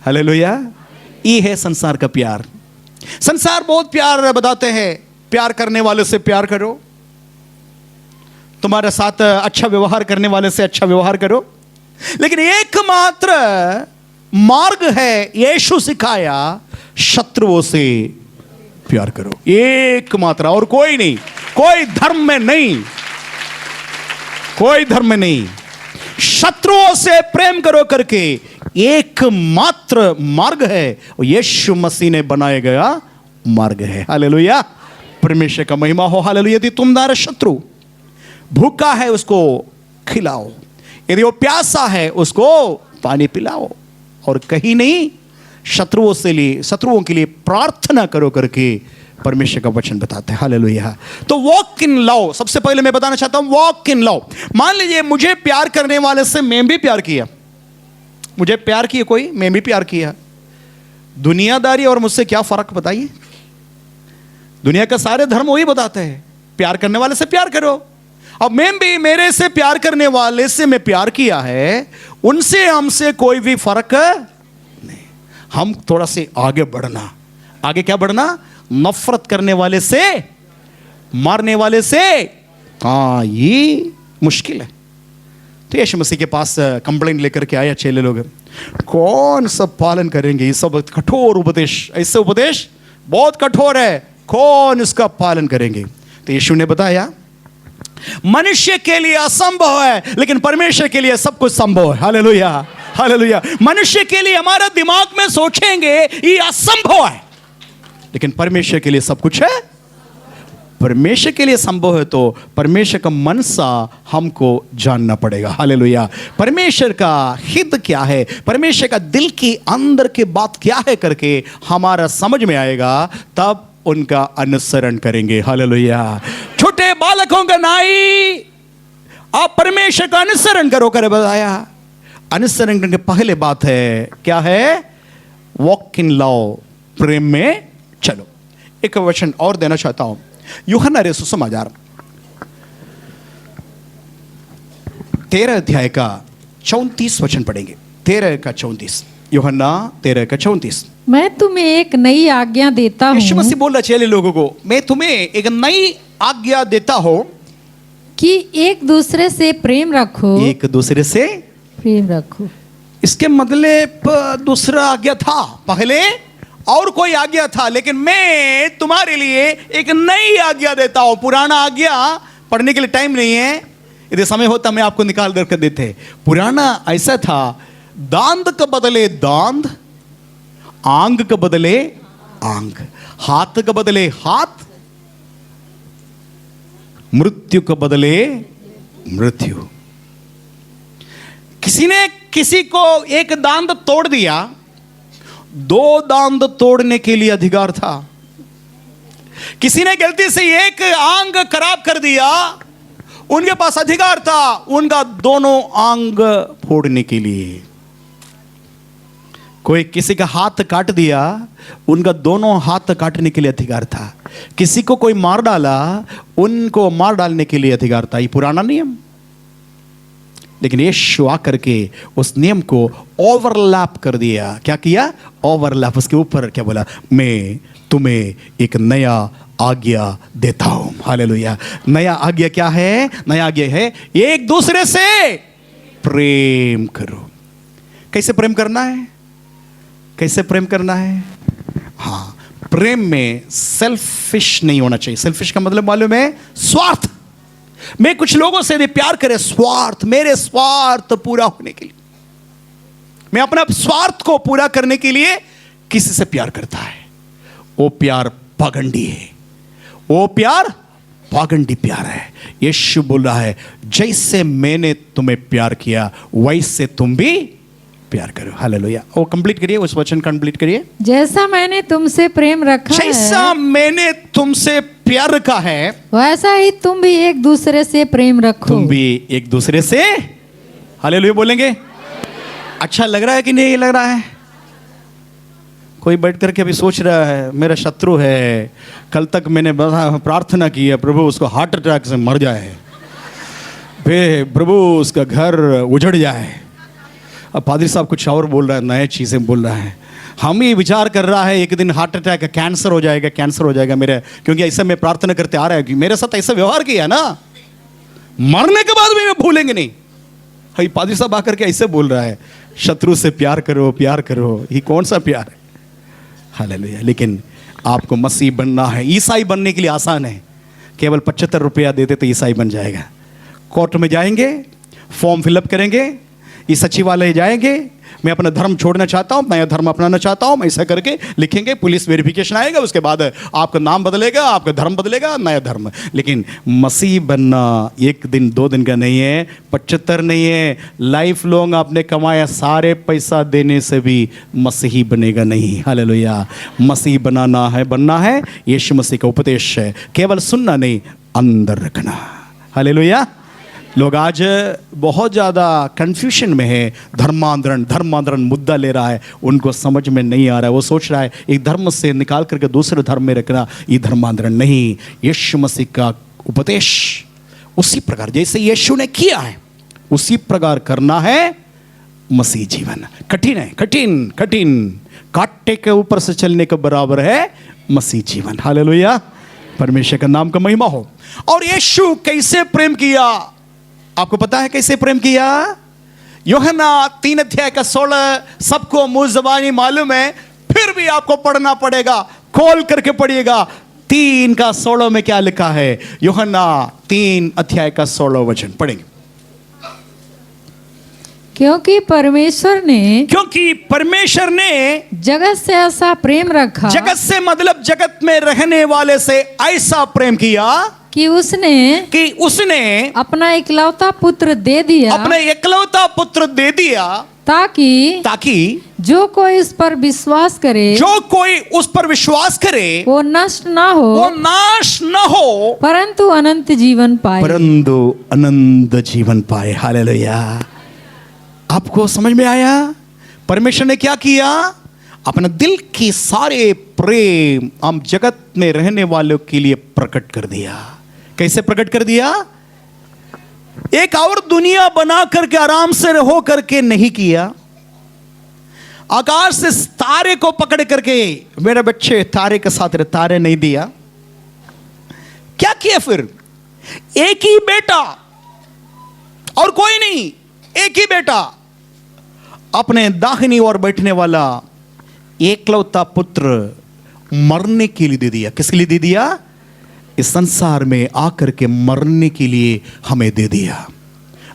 हालेलुया। ये है संसार का प्यार। संसार बहुत प्यार बताते हैं, प्यार करने वाले से प्यार करो, तुम्हारे साथ अच्छा व्यवहार करने वाले से अच्छा व्यवहार करो, लेकिन एकमात्र मार्ग है यीशु सिखाया, शत्रुओं से प्यार करो। एकमात्र, और कोई नहीं, कोई धर्म में नहीं, कोई धर्म में नहीं। शत्रुओं से प्रेम करो करके एकमात्र मार्ग है, यीशु मसीह ने बनाया गया मार्ग है, हालेलुया। परमेश्वर का महिमा हो, हालेलुया। यदि तुम्हारा शत्रु भूखा है उसको खिलाओ, यदि वो प्यासा है उसको पानी पिलाओ, और कहीं नहीं शत्रुओं के लिए प्रार्थना करो करके परमेश्वर का वचन बताते हैं, हालेलुया। तो वॉक इन लव, सबसे पहले मैं बताना चाहता हूं वॉक इन लव। मान लीजिए मुझे प्यार करने वाले से मैं भी प्यार किया, मुझे प्यार किया कोई, मैं भी प्यार किया। दुनियादारी और मुझसे क्या फर्क बताइए? दुनिया का सारे धर्म वही बताते हैं, प्यार करने वाले से प्यार करो। अब मैं भी मेरे से प्यार करने वाले से मैं प्यार किया है, उनसे हमसे कोई भी फर्क नहीं। हम थोड़ा से आगे बढ़ना, आगे क्या बढ़ना? नफरत करने वाले से, मारने वाले से, हाँ ये मुश्किल है। तो यीशु मसीह के पास कंप्लेंट लेकर के आया चेले लोग, कौन सब पालन करेंगे? ये सब कठोर उपदेश, ऐसे उपदेश बहुत कठोर है, कौन इसका पालन करेंगे? तो यीशु ने बताया मनुष्य के लिए असंभव है, लेकिन परमेश्वर के लिए सब कुछ संभव है, हालेलुया हालेलुया। मनुष्य के लिए हमारा दिमाग में सोचेंगे ये असंभव है, लेकिन परमेश्वर के लिए सब कुछ है। परमेश्वर के लिए संभव है तो परमेश्वर का मनसा हमको जानना पड़ेगा, हालेलुया। परमेश्वर का हित क्या है, परमेश्वर का दिल के अंदर की बात क्या है करके हमारा समझ में आएगा, तब उनका अनुसरण करेंगे, हालेलुया। छोटे बालकों का नाई, आप परमेश्वर का अनुसरण करो कर बताया। अनुसरण करने के पहले बात है क्या है? वॉक इन लव, प्रेम में चलो। एक वचन और देना चाहता हूं, यूहन्ना सुसमाचार 13 अध्याय का 34 वचन पढ़ेंगे। 13 का 34, यूहन्ना 13 का 34। मैं तुम्हें एक नई आज्ञा देता यीशु हूँ मसीह बोल रहा चेले लोगों को, मैं तुम्हें एक नई आज्ञा देता हूं कि एक दूसरे से प्रेम रखो, एक दूसरे से प्रेम रखो। इसके मतलब दूसरा आज्ञा था, पहले और कोई आज्ञा था, लेकिन मैं तुम्हारे लिए एक नई आज्ञा देता हूं। पुराना आज्ञा पढ़ने के लिए टाइम नहीं है, यदि समय होता मैं आपको निकाल कर देते। पुराना ऐसा था, दांत के बदले दांत, आंग के बदले आंग, हाथ का बदले हाथ, मृत्यु का बदले मृत्यु। किसी ने किसी को एक दांत तोड़ दिया, 2 दांत तोड़ने के लिए अधिकार था। किसी ने गलती से एक आंग खराब कर दिया, उनके पास अधिकार था उनका दोनों आंग फोड़ने के लिए। कोई किसी का हाथ काट दिया, उनका दोनों हाथ काटने के लिए अधिकार था। किसी को कोई मार डाला, उनको मार डालने के लिए अधिकार था। ये पुराना नियम, लेकिन यीशु आकर के उस नियम को ओवरलैप कर दिया। क्या किया? ओवरलैप। उसके ऊपर क्या बोला? मैं तुम्हें एक नया आज्ञा देता हूं। हालेलुया। नया आज्ञा क्या है? नया आज्ञा है एक दूसरे से प्रेम करो। कैसे प्रेम करना है? कैसे प्रेम करना है? हाँ, प्रेम में सेल्फिश नहीं होना चाहिए। सेल्फिश का मतलब मालूम है? स्वार्थ। मैं कुछ लोगों से यदि प्यार करे, स्वार्थ, मेरे स्वार्थ पूरा होने के लिए, मैं अपना स्वार्थ को पूरा करने के लिए किसी से प्यार करता है, वो प्यार पागंडी है। वो प्यार पागंडी प्यार है। यीशु बोल रहा है, जैसे मैंने तुम्हें प्यार किया वैसे तुम भी प्यार करो। हालेलुया। वो कंप्लीट करिए, उस वचन कंप्लीट करिए। जैसा मैंने तुमसे प्रेम रखा जैसा है, मैंने तुमसे प्यार रखा है, वैसा ही तुम भी एक दूसरे से प्रेम रखो। तुम भी एक दूसरे से हालेलुया बोलेंगे। अच्छा लग रहा है कि नहीं लग रहा है? कोई बैठ करके अभी सोच रहा है मेरा शत्रु है, कल तक मैंने प्रार्थना की है प्रभु उसको हार्ट अटैक से मर जाए, फिर प्रभु उसका घर उजड़ जाए। अब पादरी साहब कुछ और बोल रहा है, नए चीज़ें बोल रहा है। हम ही विचार कर रहा है एक दिन हार्ट अटैक, कैंसर हो जाएगा, कैंसर हो जाएगा मेरे, क्योंकि ऐसा मैं प्रार्थना करते आ रहा है कि मेरे साथ ऐसा व्यवहार किया ना, मरने के बाद भी मैं भूलेंगे नहीं। भाई पादरी साहब आकर के ऐसे बोल रहा है शत्रु से प्यार करो, प्यार करो। ये कौन सा प्यार है? हालेलुया। लेकिन आपको मसीह बनना है। ईसाई बनने के लिए आसान है, केवल 75 रुपया देते तो ईसाई बन जाएगा। कोर्ट में जाएंगे, फॉर्म फिलअप करेंगे, ये सचिवालय जाएंगे, मैं अपना धर्म छोड़ना चाहता हूँ, नया धर्म अपनाना चाहता हूँ, ऐसा करके लिखेंगे, पुलिस वेरिफिकेशन आएगा, उसके बाद आपका नाम बदलेगा, आपका धर्म बदलेगा, नया धर्म। लेकिन मसीह बनना एक दिन 2 दिन का नहीं है, 75 नहीं है, लाइफ लॉन्ग आपने कमाया सारे पैसा देने से भी मसीही बनेगा नहीं। हालेलुया। मसीह बनाना है, बनना है, यीशु मसीह का उपदेश है, केवल सुनना नहीं, अंदर रखना। हालेलुया। लोग आज बहुत ज़्यादा कंफ्यूशन में है। धर्मांतरण मुद्दा ले रहा है, उनको समझ में नहीं आ रहा है। वो सोच रहा है एक धर्म से निकाल करके दूसरे धर्म में रखना, ये धर्मांतरण नहीं। यीशु मसीह का उपदेश उसी प्रकार जैसे यीशु ने किया है उसी प्रकार करना है मसीह जीवन। कठिन है, कठिन कठिन, कांटे के ऊपर से चलने के बराबर है मसीह जीवन। हालेलुया। परमेश्वर का नाम का महिमा हो। और यीशु कैसे प्रेम किया, आपको पता है कैसे प्रेम किया? यूहन्ना 3 अध्याय का 16 सबको मुंह ज़बानी मालूम है, फिर भी आपको पढ़ना पड़ेगा, खोल करके पढ़िएगा। 3 का 16 में क्या लिखा है? यूहन्ना 3 अध्याय का 16 वचन पढ़ेंगे। क्योंकि परमेश्वर ने जगत से ऐसा प्रेम रखा, जगत से मतलब जगत में रहने वाले से ऐसा प्रेम किया कि उसने अपना इकलौता पुत्र दे दिया, अपने इकलौता पुत्र दे दिया, ताकि जो कोई उस पर विश्वास करे, वो नष्ट ना हो, परंतु अनंत जीवन पाए। हालेलुया। आपको समझ में आया? परमेश्वर ने क्या किया? अपना दिल की सारे प्रेम हम जगत में रहने वालों के लिए प्रकट कर दिया। कैसे प्रकट कर दिया? एक और दुनिया बना करके आराम से हो करके नहीं किया। आकाश से तारे को पकड़ करके मेरे बच्चे तारे के साथ रहे, तारे नहीं दिया। क्या किया फिर? एक ही बेटा और कोई नहीं, एक ही बेटा, अपने दाहिनी ओर बैठने वाला एकलौता पुत्र मरने के लिए दे दिया। किसके लिए दे दिया? इस संसार में आकर के मरने के लिए हमें दे दिया।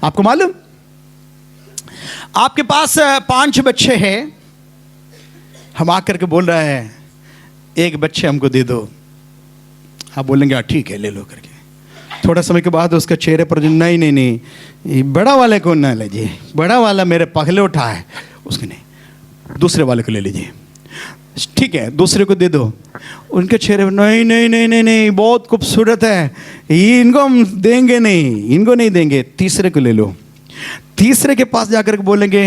आपको मालूम, आपके पास 5 बच्चे हैं, हम आकर के बोल रहे हैं एक बच्चे हमको दे दो। आप बोलेंगे हाँ ठीक है ले लो करके। थोड़ा समय के बाद उसका चेहरे पर नहीं नहीं नहीं ये बड़ा वाले को ना लीजिए, बड़ा वाला मेरे पहले उठा है, उसके नहीं दूसरे वाले को ले लीजिए। ठीक है दूसरे को दे दो। उनके चेहरे पर नहीं नहीं नहीं नहीं नहीं बहुत खूबसूरत है, ये इनको हम देंगे नहीं, इनको नहीं देंगे, तीसरे को ले लो। तीसरे के पास जाकर के बोलेंगे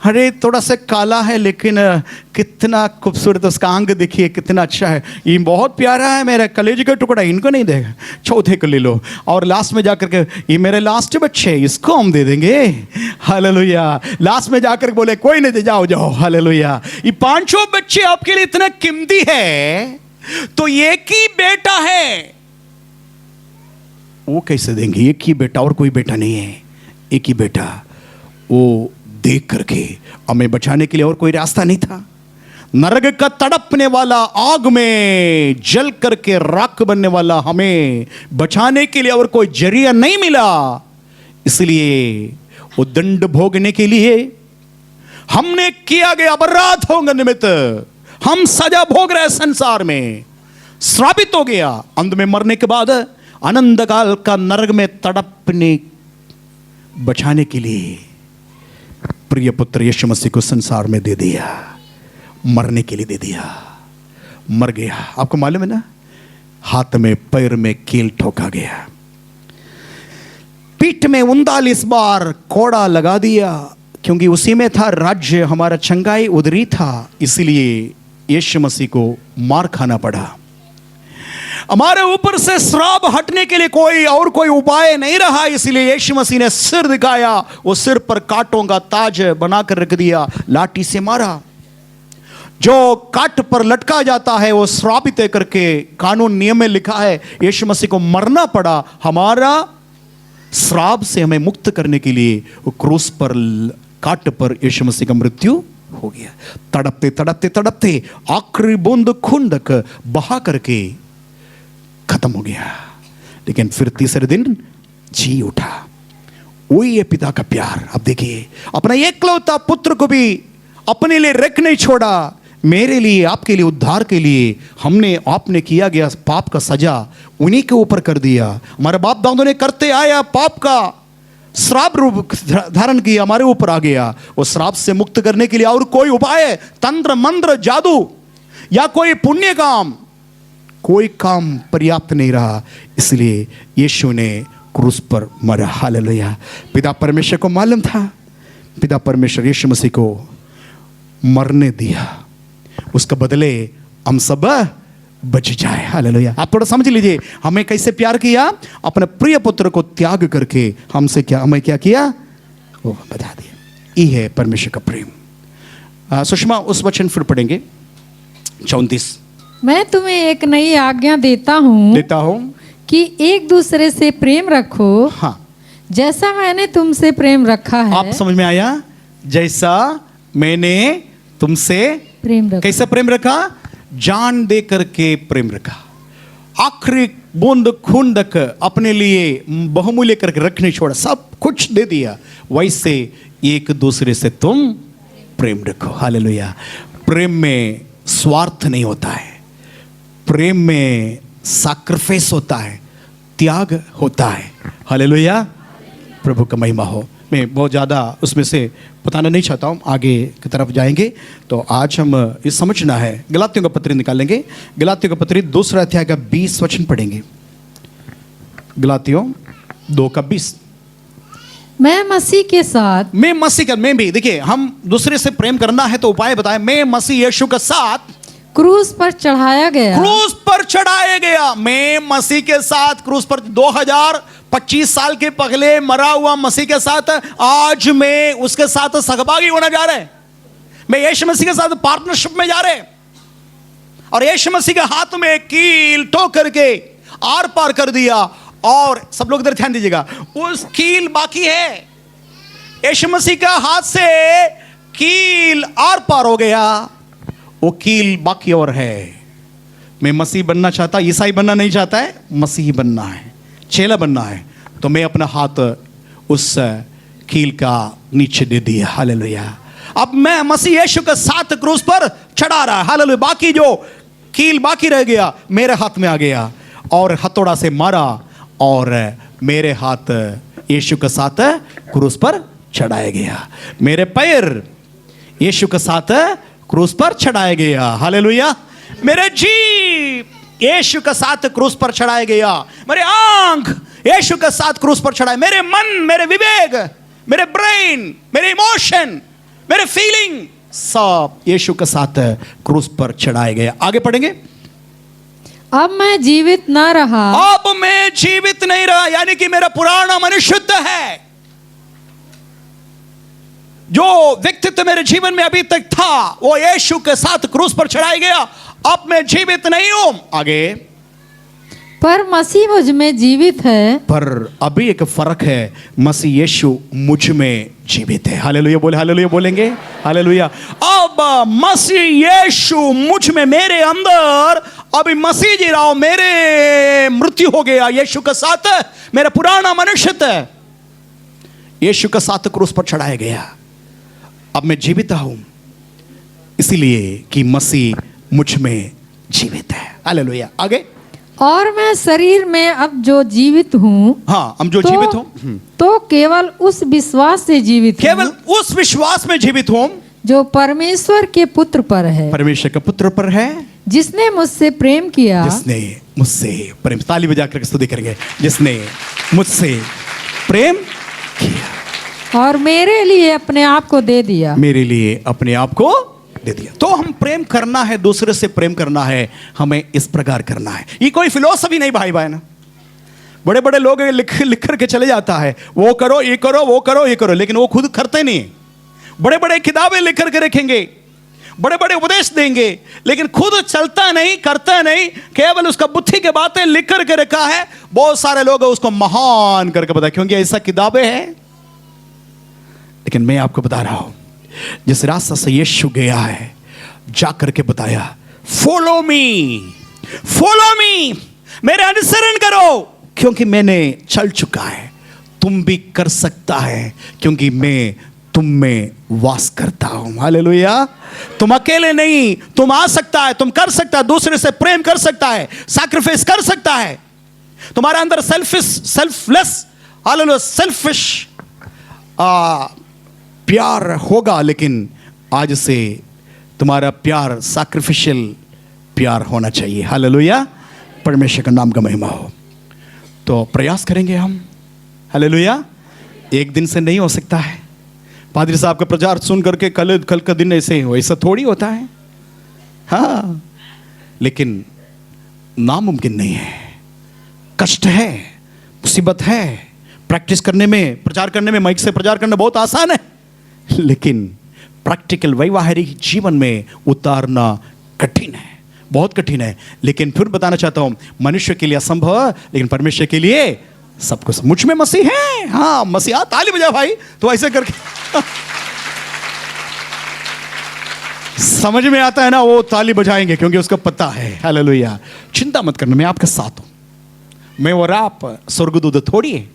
अरे थोड़ा सा काला है लेकिन कितना खूबसूरत, उसका अंग देखिए कितना अच्छा है, ये बहुत प्यारा है, मेरा कलेजे का टुकड़ा, इनको नहीं देगा। चौथे को ले लो। और लास्ट में जाकर के ये मेरे लास्ट बच्चे, इसको हम दे देंगे। हालेलुया। लास्ट में जाकर के बोले कोई नहीं दे, जाओ जाओ। हालेलुया। ये पांचों बच्चे आपके लिए इतना कीमती है, तो एक ही बेटा है, वो कैसे देंगे? एक ही बेटा, और कोई बेटा नहीं है, एक ही बेटा। वो देख करके हमें बचाने के लिए और कोई रास्ता नहीं था। नरक का तड़पने वाला, आग में जल करके राख बनने वाला हमें बचाने के लिए और कोई जरिया नहीं मिला, इसलिए वो दंड भोगने के लिए हमने किया गया अपराधों के निमित्त हम सजा भोग रहे संसार में, श्रापित हो गया। अंत में मरने के बाद अनंत काल का नरक में तड़पने बचाने के लिए प्रिय पुत्र यीशु मसीह को संसार में दे दिया, मरने के लिए दे दिया, मर गया। आपको मालूम है ना, हाथ में पैर में कील ठोका गया, पीठ में 39 बार कोड़ा लगा दिया, क्योंकि उसी में था राज्य, हमारा चंगाई उधरी था, इसलिए यीशु मसीह को मार खाना पड़ा। हमारे ऊपर से श्राप हटने के लिए कोई उपाय नहीं रहा, इसलिए यीशु मसीह ने सिर दिखाया, वो सिर पर कांटों का ताज बनाकर रख दिया, लाठी से मारा। जो काट पर लटका जाता है वो श्रापित करके कानून नियम में लिखा है, यीशु मसीह को मरना पड़ा हमारा श्राप से हमें मुक्त करने के लिए। वो क्रूस पर काट पर यीशु मसीह का मृत्यु हो गया। तड़पते तड़पते तड़पते आखिरी बूंद खून तक बहा करके खत्म हो गया, लेकिन फिर तीसरे दिन जी उठा। वही है पिता का प्यार। अब देखिए, अपना एकलौता पुत्र को भी अपने लिए रख नहीं छोड़ा, मेरे लिए, आपके लिए, उद्धार के लिए हमने आपने किया गया पाप का सजा उन्हीं के ऊपर कर दिया। हमारे बाप दादों ने करते आया, पाप का श्राप रूप धारण किया, हमारे ऊपर आ गया। वो श्राप से मुक्त करने के लिए और कोई उपाय, तंत्र मंत्र जादू या कोई पुण्य काम, कोई काम पर्याप्त नहीं रहा, इसलिए यीशु ने क्रूस पर मरा। हालेलुया। पिता परमेश्वर को मालूम था, पिता परमेश्वर यीशु मसीह को मरने दिया, उसका बदले हम सब बच जाए। हालेलुया। आप थोड़ा समझ लीजिए, हमें कैसे प्यार किया, अपने प्रिय पुत्र को त्याग करके हमसे क्या, हमें क्या किया वो बता दिया। ये है परमेश्वर का प्रेम। सुषमा उस वचन फिर पढ़ेंगे 34। मैं तुम्हें एक नई आज्ञा देता हूँ कि एक दूसरे से प्रेम रखो। हाँ, जैसा मैंने तुमसे प्रेम रखा है। आप समझ में आया? जैसा मैंने तुमसे प्रेम रखा। कैसा प्रेम रखा? जान दे करके प्रेम रखा, आखिरी बूंद खून तक अपने लिए बहुमूल्य करके रख नहीं छोड़ा, सब कुछ दे दिया। वैसे एक दूसरे से तुम प्रेम रखो। हालेलुया। प्रेम में स्वार्थ नहीं होता है, प्रेम में सैक्रिफाइस होता है, त्याग होता है। हालेलुया। प्रभु का महिमा हो। मैं बहुत ज़्यादा उसमें से बताना नहीं चाहता हूँ, आगे की तरफ जाएंगे। तो आज हम ये समझना है, गलातियों का पत्री निकालेंगे। गलातियों का पत्री 2 अध्याय का 20 वचन पढ़ेंगे। गलातियों 2:20। मैं मसीह के साथ, मैं भी, देखिए हम दूसरे से प्रेम करना है तो उपाय बताए। मैं मसीह यीशु के साथ क्रूस पर चढ़ाया गया। क्रूस पर चढ़ाया गया। मैं मसीह के साथ क्रूस पर 2025 साल के पहले मरा हुआ मसीह के साथ आज मैं उसके साथ सहभागी होने जा रहे। मैं यीशु मसीह के साथ पार्टनरशिप में जा रहे, और यीशु मसीह के हाथ में कील ठोक करके आर पार कर दिया। और सब लोग इधर ध्यान दीजिएगा, उस कील बाकी है। यीशु मसीह का हाथ से कील आर पार हो गया, वो कील बाकी और है। मैं मसीह बनना चाहता, ईसाई बनना नहीं चाहता है, मसीही बनना है, चेला बनना है, तो मैं अपना हाथ उस कील का नीचे दे दिया। हालेलुया। अब मैं मसीह यीशु के साथ क्रूस पर चढ़ा रहा है। हालेलुया। बाकी जो कील बाकी रह गया, मेरे हाथ में आ गया और हथौड़ा से मारा और मेरे हाथ यीशु के साथ क्रूस पर चढ़ाया गया। मेरे पैर यीशु के साथ क्रूस पर चढ़ाया गया। हालेलुया। मेरे जीभ यीशु के साथ क्रूस पर चढ़ाया गया। मेरे आंख यीशु के साथ क्रूस पर चढ़ाए। मेरे मन, मेरे विवेक, मेरे ब्रेन, मेरे इमोशन, मेरे फीलिंग सब यीशु के साथ क्रूस पर चढ़ाए गए। आगे पढ़ेंगे। अब मैं जीवित ना रहा, अब मैं जीवित नहीं रहा, यानी कि मेरा पुराना मनुष्य शुद्ध है। जो व्यक्तित्व मेरे जीवन में अभी तक था वो यीशु के साथ क्रूस पर चढ़ाया गया। अब मैं जीवित नहीं हूं। आगे। पर मसीह मुझ में जीवित है। पर अभी एक फर्क है, मसीह यीशु मुझ में जीवित है। हालेलुया बोले, हालेलुया बोलेंगे, हालेलुया। अब मसीह यीशु मुझ में, मेरे अंदर अभी मसीह जी रहा हूं। मेरे मृत्यु हो गया यीशु के साथ, मेरा पुराना मनुष्य था यीशु के साथ क्रूस पर चढ़ाया गया। अब मैं जीवित हूं इसीलिए कि मसीह मुझ में जीवित है। हालेलुया। आगे। और मैं शरीर में अब जो जीवित हूँ, हाँ, हम जो जीवित हूं तो केवल उस विश्वास से जीवित हूँ, केवल उस विश्वास में जीवित हूं जो परमेश्वर के पुत्र पर है, परमेश्वर के पुत्र पर है, जिसने मुझसे प्रेम किया, जिसने मुझसे प्रेम, ताली बजा कर स्तुति करेंगे, जिसने मुझसे प्रेम किया और मेरे लिए अपने आप को दे दिया। मेरे लिए अपने आप को दे दिया। तो हम प्रेम करना है, दूसरे से प्रेम करना है, हमें इस प्रकार करना है। ये कोई फिलोसफी नहीं भाई बहन। बड़े बड़े लोग लिख लिख करके चले जाता है, वो करो, ये करो, वो करो, ये करो, लेकिन वो खुद करते नहीं। बड़े बड़े किताबें लिख करके रखेंगे, बड़े बड़े उपदेश देंगे, लेकिन खुद चलता नहीं, करता नहीं, केवल उसका बुद्धि के बातें लिख करके रखा है। बहुत सारे लोग उसको महान करके बताए, क्योंकि ऐसा किताबें हैं। लेकिन मैं आपको बता रहा हूं, जिस रास्ते से यीशु गया है, जाकर के बताया, फॉलो मी, फॉलो मी, मेरे अनुसरण करो, क्योंकि मैंने चल चुका है। तुम भी कर सकता है, क्योंकि मैं तुम में वास करता हूं। हालेलुया। तुम अकेले नहीं, तुम आ सकता है, तुम कर सकता है, दूसरे से प्रेम कर सकता है, सैक्रिफाइस कर सकता है। तुम्हारे अंदर सेल्फलेस, हालेलुया, सेल्फिश प्यार होगा, लेकिन आज से तुम्हारा प्यार सैक्रिफिशियल प्यार होना चाहिए। हालेलुया। परमेश्वर का नाम का महिमा हो। तो प्रयास करेंगे हम। हालेलुया। एक दिन से नहीं हो सकता है। पादरी साहब का प्रचार सुन करके कल का दिन ऐसे हो, ऐसा थोड़ी होता है। हाँ, लेकिन नामुमकिन नहीं है। कष्ट है, मुसीबत है। प्रैक्टिस करने में, प्रचार करने में, माइक से प्रचार करना बहुत आसान है, लेकिन प्रैक्टिकल वैवाहिक जीवन में उतारना कठिन है, बहुत कठिन है। लेकिन फिर बताना चाहता हूं, मनुष्य के लिए असंभव है, लेकिन परमेश्वर के लिए सब कुछ। मुझ में मसीह है। हाँ, मसीहा, ताली बजा भाई। तो ऐसे करके समझ में आता है ना, वो ताली बजाएंगे क्योंकि उसको पता है। हालेलुया। चिंता मत करना, मैं आपके साथ हूं। मैं और आप स्वर्गदूत थोड़ी है,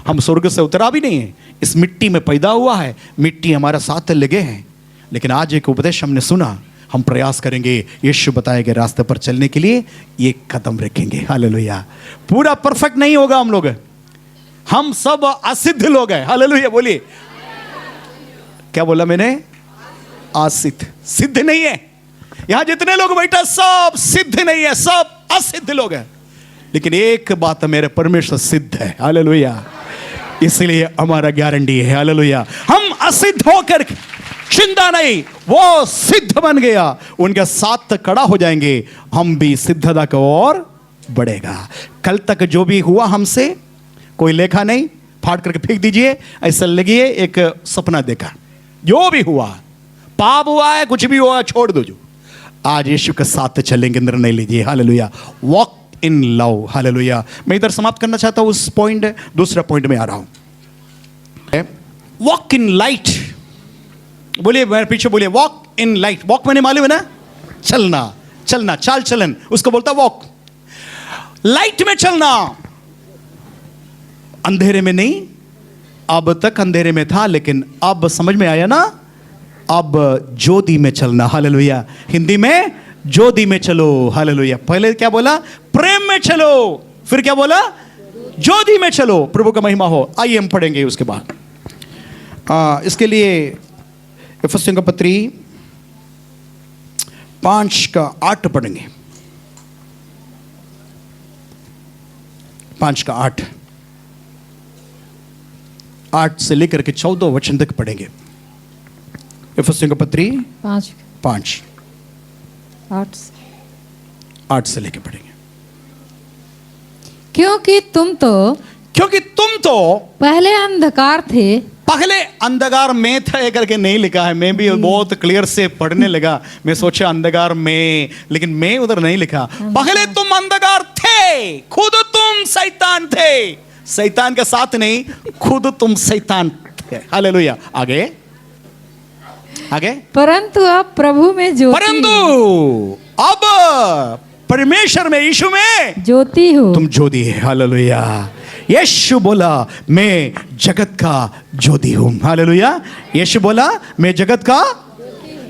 हम स्वर्ग से उतरा भी नहीं है, इस मिट्टी में पैदा हुआ है, मिट्टी हमारा साथ लगे हैं। लेकिन आज एक उपदेश हमने सुना, हम प्रयास करेंगे यीशु बताए गए रास्ते पर चलने के लिए ये कदम रखेंगे। हालेलुया। पूरा परफेक्ट नहीं होगा हम लोग, हम सब असिद्ध लोग हैं। हालेलुया बोलिए। क्या बोला मैंने? असिद्ध, सिद्ध नहीं है। यहां जितने लोग बैठा सब सिद्ध नहीं है, सब असिद्ध लोग हैं। लेकिन एक बात मेरे परमेश्वर सिद्ध है। हालेलुया। इसलिए हमारा गारंटी है। हालेलुया। हम असिद्ध होकर चिंता नहीं, वो सिद्ध बन गया, उनके साथ खड़ा हो जाएंगे, हम भी सिद्धता की ओर बढ़ेगा। कल तक जो भी हुआ हमसे कोई लेखा नहीं, फाड़ करके फेंक दीजिए। ऐसा लगिए एक सपना देखा। जो भी हुआ, पाप हुआ है, कुछ भी हुआ, छोड़ दो। जो आज यीशु के साथ चलेंगे, निर्णय लीजिए। Hallelujah. Walk in love. Hallelujah. मैं इधर समाप्त करना चाहता हूं उस पॉइंट, दूसरा पॉइंट में आ रहा हूं। Walk in light. बोलिए, मेरे पीछे बोलिए, वॉक इन लाइट। वॉक मैंने मालूम है ना, चलना, चलना, चाल चलन, उसको बोलता वॉक। लाइट में चलना, अंधेरे में नहीं। अब तक अंधेरे में था, लेकिन अब समझ में आया ना, अब ज्योति में चलना। हालेलुया। हिंदी में ज्योति में चलो। हालेलुया। पहले क्या बोला? प्रेम में चलो। फिर क्या बोला? ज्योति में चलो। प्रभु का महिमा हो। आइए हम पढ़ेंगे उसके बाद। इसके लिए इफिसियों का पत्री 5:8 पढ़ेंगे। 5:8 8 से लेकर के 14 वचन तक पढ़ेंगे। इफिसियों का पत्री 5 8 से लेकर पढ़ेंगे। क्योंकि तुम तो पहले अंधकार में थे करके नहीं लिखा है। मैं भी बहुत क्लियर से पढ़ने लगा। मैं सोचा अंधकार में, लेकिन मैं उधर नहीं लिखा। पहले तुम अंधकार थे, खुद तुम शैतान थे। शैतान के साथ नहीं, खुद तुम शैतान थे। हालेलुया। आगे परंतु अब प्रभु में ज्योति, परंतु अब परमेश्वर में, यीशु में ज्योति हो। तुम ज्योति है। हालेलुया। यीशु बोला मैं जगत का ज्योति हूं। हालेलुया। यीशु बोला मैं जगत का,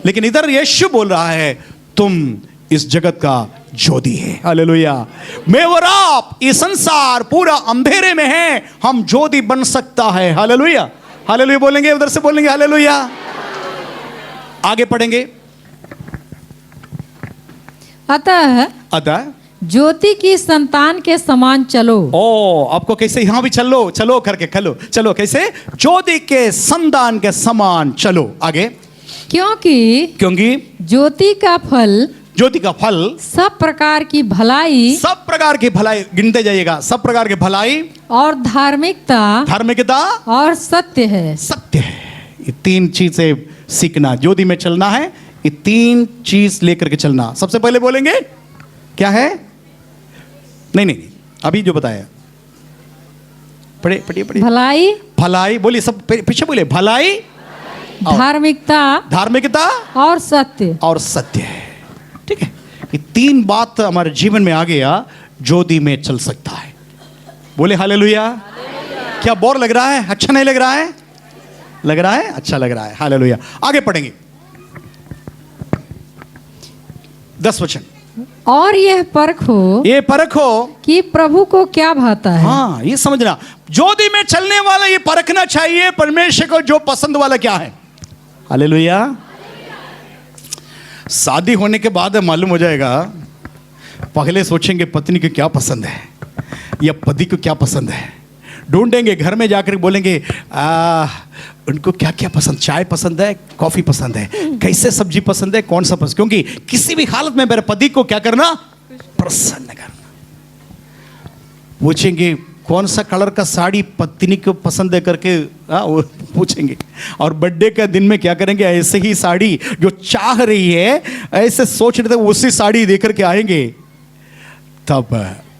लेकिन इधर यीशु बोल रहा है तुम इस जगत का ज्योति है। हालेलुया। मैं और आप, ये संसार पूरा अंधेरे में है, हम ज्योति बन सकता है। हालेलुया। हालेलुया बोलेंगे, उधर से बोलेंगे हालेलुया। आगे पढ़ेंगे। अतः ज्योति की संतान के समान चलो। आपको कैसे? यहां भी चलो करके चलो कैसे? ज्योति के संतान के समान चलो। आगे। क्योंकि ज्योति का फल सब प्रकार की भलाई गिनते जाइएगा। सब प्रकार की भलाई और धार्मिकता और सत्य है। ये 3 चीजें सीखना। ज्योति में चलना है, ये 3 चीज लेकर के चलना। सबसे पहले बोलेंगे क्या है? नहीं, अभी जो बताया। पढ़िए। भलाई बोलिए, सब पीछे बोलिए। भलाई, धार्मिकता और सत्य है। ठीक है। ये 3 बात हमारे जीवन में आ गया, ज्योति में चल सकता है। बोले हालेलुया। क्या बोर लग रहा है? अच्छा नहीं लग रहा है? लग रहा है? अच्छा लग रहा है। हालेलुया। आगे पढ़ेंगे 10 वचन। और यह परख हो कि प्रभु को क्या भाता है। हाँ, ये समझना। ज्योति में चलने वाला ये परखना चाहिए परमेश्वर को जो पसंद वाला क्या है। हालेलुया। शादी होने के बाद मालूम हो जाएगा। पहले सोचेंगे पत्नी को क्या पसंद है या पति को क्या पसंद है। ढूंढेंगे, घर में जाकर बोलेंगे उनको क्या क्या पसंद, चाय पसंद है, कॉफी पसंद है, कैसे सब्जी पसंद है, कौन सा पसंद। क्योंकि किसी भी हालत में मेरे पति को क्या करना? प्रसन्न करना। पूछेंगे कौन सा कलर का साड़ी पत्नी को पसंद है करके वो पूछेंगे। और बर्थडे का दिन में क्या करेंगे? ऐसे ही साड़ी जो चाह रही है, ऐसे सोच रहे थे उसी साड़ी देकर के आएंगे। तब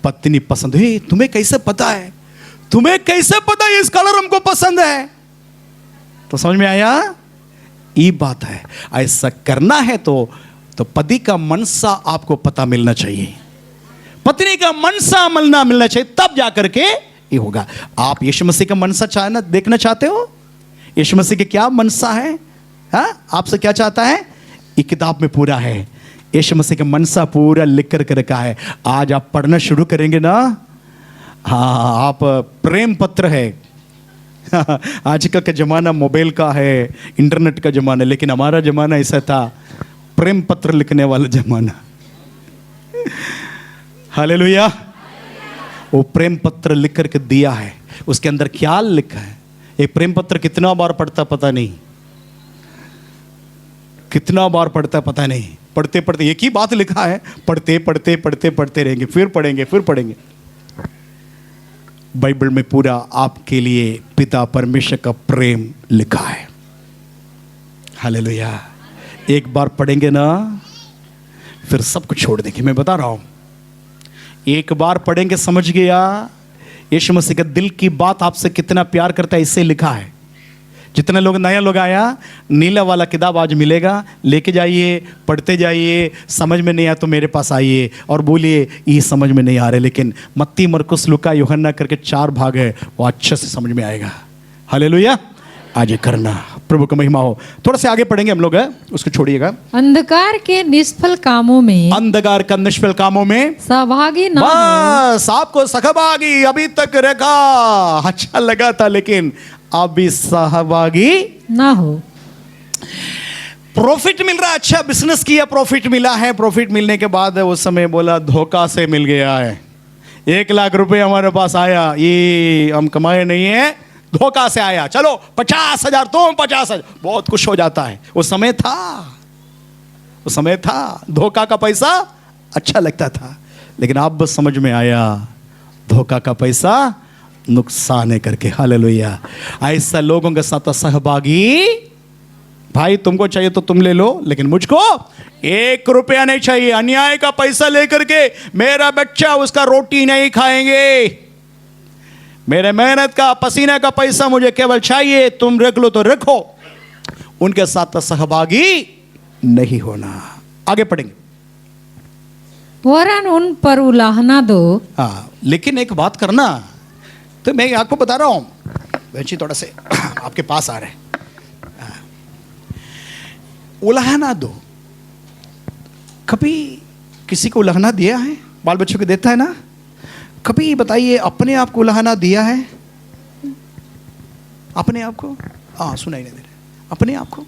पत्नी पसंद है। तुम्हें कैसे पता है? इस कलर हमको पसंद है। तो समझ में आया? ये बात है। ऐसा करना है तो पति का मनसा आपको पता मिलना चाहिए, पत्नी का मनसा मिलना चाहिए, तब जाकर के ये होगा। आप यीशु मसीह का मनसा देखना चाहते हो? यीशु मसीह के क्या मनसा है? आपसे क्या चाहता है? ये किताब में पूरा है। यीशु मसीह का मनसा पूरा लिख कर रखा है। आज आप पढ़ना शुरू करेंगे ना। हाँ, आप प्रेम पत्र है। आजकल का जमाना मोबाइल का है, इंटरनेट का जमाना, लेकिन हमारा जमाना ऐसा था, प्रेम पत्र लिखने वाला जमाना। हालेलुया। वो प्रेम पत्र लिख करके दिया है। उसके अंदर क्या लिखा है? एक प्रेम पत्र कितना बार पढ़ता पता नहीं, कितना बार पढ़ता पता नहीं। पढ़ते एक ही बात लिखा है, पढ़ते रहेंगे, फिर पढ़ेंगे। बाइबल में पूरा आपके लिए पिता परमेश्वर का प्रेम लिखा है। हालेलुया। एक बार पढ़ेंगे ना, फिर सब कुछ छोड़ देंगे। मैं बता रहा हूं, एक बार पढ़ेंगे, समझ गया यीशु मसीह का दिल की बात आपसे कितना प्यार करता है, इससे लिखा है। जितने लोग नया लोग आया, नीला वाला किताब आज मिलेगा, लेके जाइए, पढ़ते जाइए। समझ में नहीं आया तो मेरे पास आइए और बोलिए ये समझ में नहीं आ रहे, लेकिन मत्ती, मरकुस, लूका, यूहन्ना करके 4 भाग है, वो अच्छे से समझ में आएगा। हालेलुया। आज ये करना। प्रभु का महिमा हो। थोड़ा से आगे पढ़ेंगे हम लोग, है उसको छोड़िएगा। अंधकार के निष्फल कामों में, अंधकार का निष्फल कामों में सहभागी ना हो। बस आपको सहभागी अभी तक रखा, अच्छा लगा था, लेकिन अभी सहभागी ना हो। प्रॉफिट मिल रहा है, अच्छा बिजनेस किया, प्रॉफिट मिला है। प्रॉफिट मिलने के बाद उस समय बोला धोखा से मिल गया है, 1 लाख रुपए हमारे पास आया, ये हम कमाए नहीं है, धोखा से आया, चलो 50,000 तुम 50,000, बहुत खुश हो जाता है। उस समय था धोखा का पैसा अच्छा लगता था, लेकिन अब समझ में आया धोखा का पैसा नुकसान है करके। हालेलुया। ऐसा लोगों के साथ सहभागी, भाई तुमको चाहिए तो तुम ले लो, लेकिन मुझको 1 रुपया नहीं चाहिए। अन्याय का पैसा लेकर के मेरा बच्चा उसका रोटी नहीं खाएंगे, मेरे मेहनत का पसीने का पैसा मुझे केवल चाहिए, तुम रख लो तो रखो। उनके साथ सहभागी नहीं होना। आगे पढ़ेंगे। वरन उन पर उलाहना दो। हाँ, लेकिन एक बात करना, तो मैं आपको बता रहा हूं, बच्ची थोड़ा से आपके पास आ रहे हैं, उलाहना दो। कभी किसी को उलाहना दिया है? बाल बच्चों को देता है ना? कभी बताइए अपने आप को उलाहना दिया है? अपने आप को? हाँ, सुनाई नहीं दे रहा। अपने आप को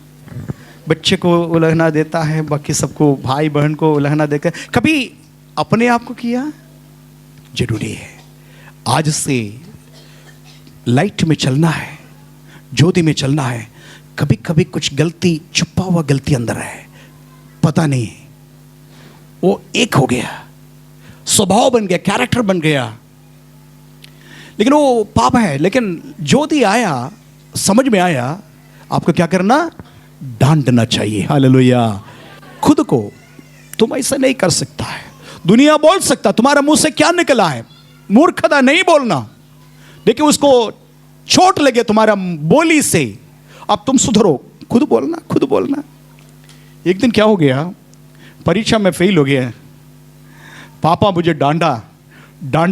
बच्चे को उलाहना देता है, बाकी सबको, भाई बहन को उलाहना देकर, कभी अपने आप को किया? जरूरी है। आज से लाइट में चलना है, ज्योति में चलना है। कभी कभी कुछ गलती, छुपा हुआ गलती अंदर है, पता नहीं, वो एक हो गया, स्वभाव बन गया, कैरेक्टर बन गया, लेकिन वो पाप है। लेकिन ज्योति आया, समझ में आया, आपको क्या करना? डांटना चाहिए। हालेलुया। खुद को तुम ऐसा नहीं कर सकता है, दुनिया बोल सकता, तुम्हारे मुंह से क्या निकला है, मूर्खता नहीं बोलना, देखिए उसको चोट लगे तुम्हारा बोली से, अब तुम सुधरो, खुद बोलना, खुद बोलना। एक दिन क्या हो गया, परीक्षा में फेल हो गया, पापा मुझे डांट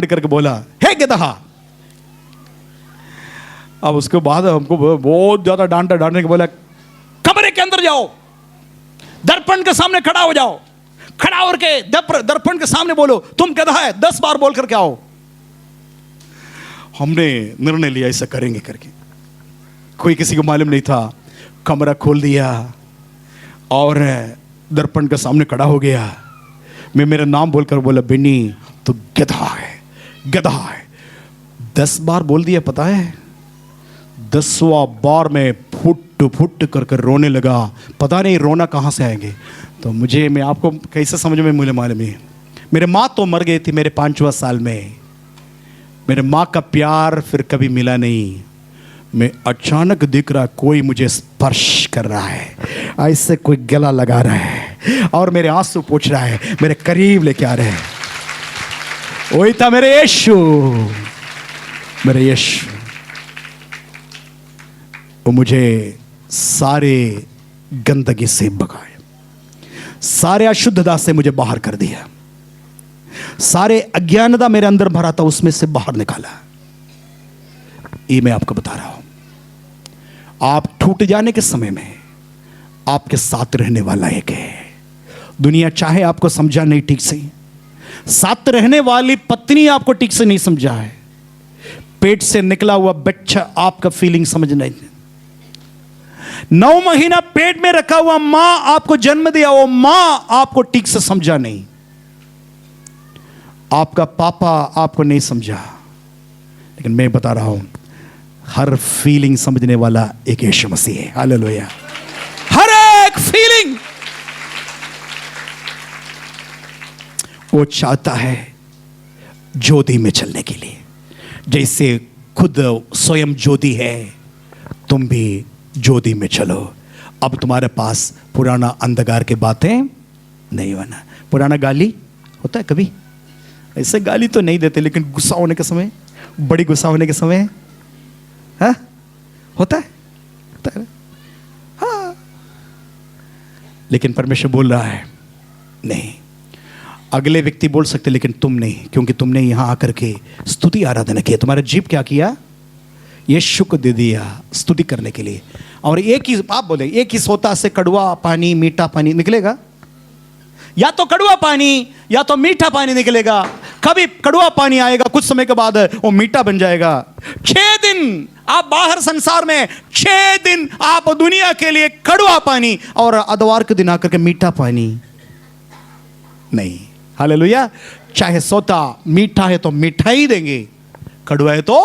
करके बोला, हे गधा। अब उसके बाद हमको बहुत ज्यादा डांटने के बोला, कमरे के अंदर जाओ, दर्पण के सामने खड़ा हो जाओ, खड़ा होकर दर्पण के सामने बोलो तुम गधा है, 10 बार बोल करके आओ। हमने निर्णय लिया ऐसा करेंगे करके, कोई किसी को मालूम नहीं था। कमरा खोल दिया और दर्पण के सामने खड़ा हो गया। मैं मेरा नाम बोलकर बोला, बिन्नी तो गधा है, गधा है। 10 बार बोल दिया, पता है 10वां बार में फुट करके रोने लगा। पता नहीं रोना कहाँ से आएंगे। तो मैं आपको कैसे समझ में, मुझे मालूम है, मेरे माँ तो मर गई थी मेरे 5वां साल में। मेरे माँ का प्यार फिर कभी मिला नहीं। मैं अचानक दिख रहा कोई मुझे स्पर्श कर रहा है, ऐसे कोई गला लगा रहा है और मेरे आंसू पोंछ रहा है, मेरे करीब लेके आ रहे हैं। वही था मेरे यीशु, मेरे यीशु। वो मुझे सारे गंदगी से भगाया, सारे अशुद्धता से मुझे बाहर कर दिया, सारे अज्ञानता मेरे अंदर भरा था उसमें से बाहर निकाला। ये मैं आपको बता रहा हूं। आप टूट जाने के समय में आपके साथ रहने वाला एक है। दुनिया चाहे आपको समझा नहीं ठीक से, साथ रहने वाली पत्नी आपको ठीक से नहीं समझा है, पेट से निकला हुआ बच्चा आपका फीलिंग समझ नहीं, 9 महीना पेट में रखा हुआ मां आपको जन्म दिया, वो मां आपको ठीक से समझा नहीं, आपका पापा आपको नहीं समझा। लेकिन मैं बता रहा हूं, हर फीलिंग समझने वाला एक यीशु मसीह है। हालेलुया। हर एक फीलिंग वो चाहता है ज्योति में चलने के लिए। जैसे खुद स्वयं ज्योति है, तुम भी ज्योति में चलो। अब तुम्हारे पास पुराना अंधकार के बातें नहीं होना। पुराना गाली होता है कभी, ऐसे गाली तो नहीं देते, लेकिन गुस्सा होने के समय, बड़ी गुस्सा होने के समय, हाँ होता है हाँ। लेकिन परमेश्वर बोल रहा है नहीं, अगले व्यक्ति बोल सकते लेकिन तुम नहीं, क्योंकि तुमने यहां आकर के स्तुति आराधना की। तुम्हारा जीव क्या किया? यीशु को दे दिया स्तुति करने के लिए। और एक ही, आप बोले, एक ही सोता से कड़वा पानी मीठा पानी निकलेगा? या तो कड़वा पानी या तो मीठा पानी निकलेगा। कभी कड़वा पानी आएगा, कुछ समय के बाद वो मीठा बन जाएगा। 6 दिन आप बाहर संसार में, 6 दिन आप दुनिया के लिए कड़वा पानी, और अदवार के दिन आकर के मीठा पानी नहीं। हालेलुया। चाहे सोता मीठा है तो मीठा ही देंगे, कड़वा है तो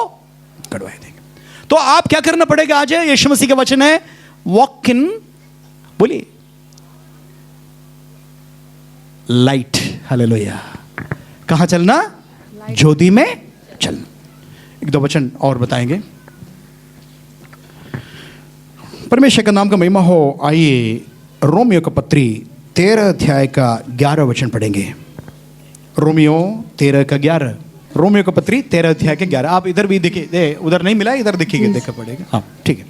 कड़वा ही देंगे। तो आप क्या करना पड़ेगा? आज यीशु मसीह के वचन है, वॉक इन, बोलिए, लाइट। हालेलुया। कहां चलना? ज्योति में चलना। 1-2 वचन और बताएंगे। परमेश्वर का नाम का महिमा हो। आइए रोमियो का पत्री 13 अध्याय का 11 वचन पढ़ेंगे। रोमियो 13 का 11। रोमियो का पत्री 13 अध्याय के 11। आप इधर भी देखिए, उधर नहीं मिला, इधर देखिए, देखा पड़ेगा। हाँ ठीक है।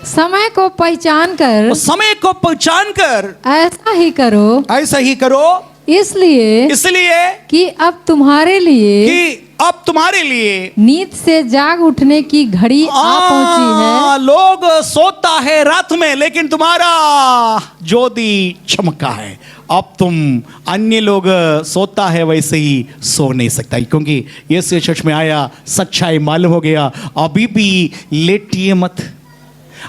समय को पहचान कर, समय को पहचान कर ऐसा ही करो, ऐसा ही करो, इसलिए कि अब तुम्हारे लिए नींद से जाग उठने की घड़ी आ पहुंची है। लोग सोता है रात में, लेकिन तुम्हारा ज्योति चमका है। अब तुम, अन्य लोग सोता है वैसे ही सो नहीं सकता, क्योंकि यीशु चर्च में आया, सच्चाई मालूम हो गया। अभी भी लेटिए मत।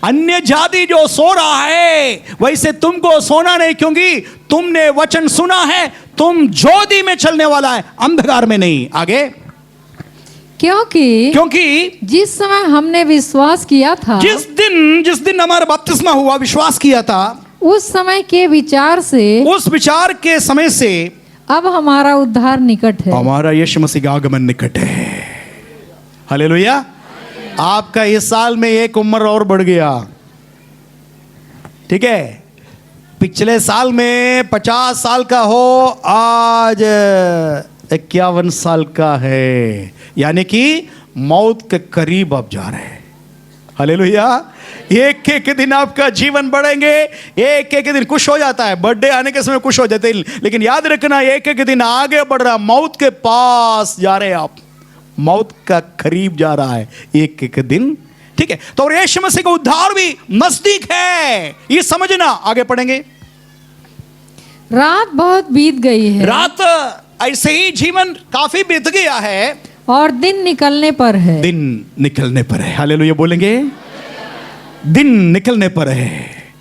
अन्य जाति जो सो रहा है वैसे तुमको सोना नहीं, क्योंकि तुमने वचन सुना है। तुम ज्योति में चलने वाला है, अंधकार में नहीं। आगे, क्योंकि जिस समय हमने विश्वास किया था, जिस दिन हमारा बपतिस्मा हुआ, विश्वास किया था, उस समय के विचार से, उस विचार के समय से अब हमारा उद्धार निकट है। हमारा यीशु मसीह का आगमन निकट है। हालेलुया। आपका इस साल में एक उम्र और बढ़ गया, ठीक है। पिछले साल में 50 साल का हो, आज 51 साल का है, यानी कि मौत के करीब आप जा रहे हैं। हालेलुया। एक एक दिन आपका जीवन बढ़ेंगे। एक एक दिन खुश हो जाता है, बर्थडे आने के समय खुश हो जाते हैं, लेकिन याद रखना, एक एक दिन आगे बढ़ रहा, मौत के पास जा रहे हैं आप, मौत का करीब जा रहा है एक एक दिन, ठीक है। तो यीशु मसीह का उद्धार भी नजदीक है, ये समझना। आगे पढ़ेंगे। रात बहुत बीत गई है, रात ऐसे ही जीवन काफी बीत गया है, और दिन निकलने पर है। दिन निकलने पर है। हालेलुया बोलेंगे। दिन निकलने पर है,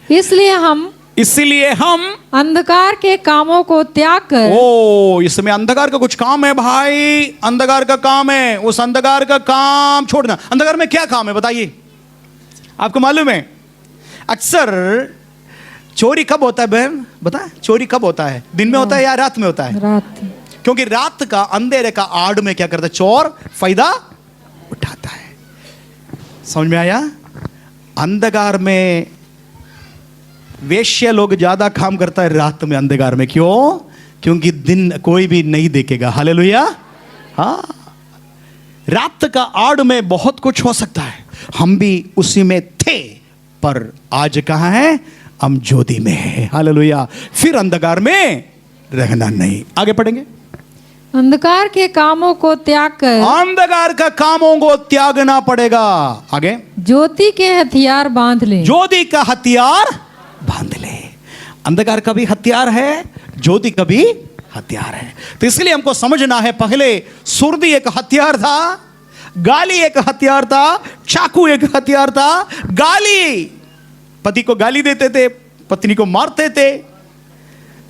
इसलिए हम अंधकार के कामों को त्याग कर, इसमें अंधकार का कुछ काम है भाई, अंधकार का काम है, उस अंधकार का काम छोड़ना। अंधकार में क्या काम है बताइए? आपको मालूम है अक्सर चोरी कब होता है बहन? बता, चोरी कब होता है? दिन में होता है या रात में होता है? रात। क्योंकि रात का अंधेरे का आड़ में क्या करता है? चोर फायदा उठाता है। समझ में आया? अंधकार में वेश्या लोग ज्यादा काम करता है रात में, अंधकार में। क्यों? क्योंकि दिन कोई भी नहीं देखेगा। हालेलुया। हाँ, रात का आड़ में बहुत कुछ हो सकता है। हम भी उसी में थे, पर आज कहां है? हम ज्योति में है। हालेलुया। फिर अंधकार में रहना नहीं। आगे पढ़ेंगे। अंधकार के कामों को त्याग कर, अंधकार का कामों को त्यागना पड़ेगा। आगे, ज्योति के हथियार बांध ले। ज्योति का हथियार बांध ले। अंधकार का भी हथियार है, ज्योति का भी हथियार है। तो इसलिए हमको समझना है, पहले सुर्दी एक हथियार था, गाली एक हथियार था, चाकू एक हथियार था। गाली, पति को गाली देते थे, पत्नी को मारते थे,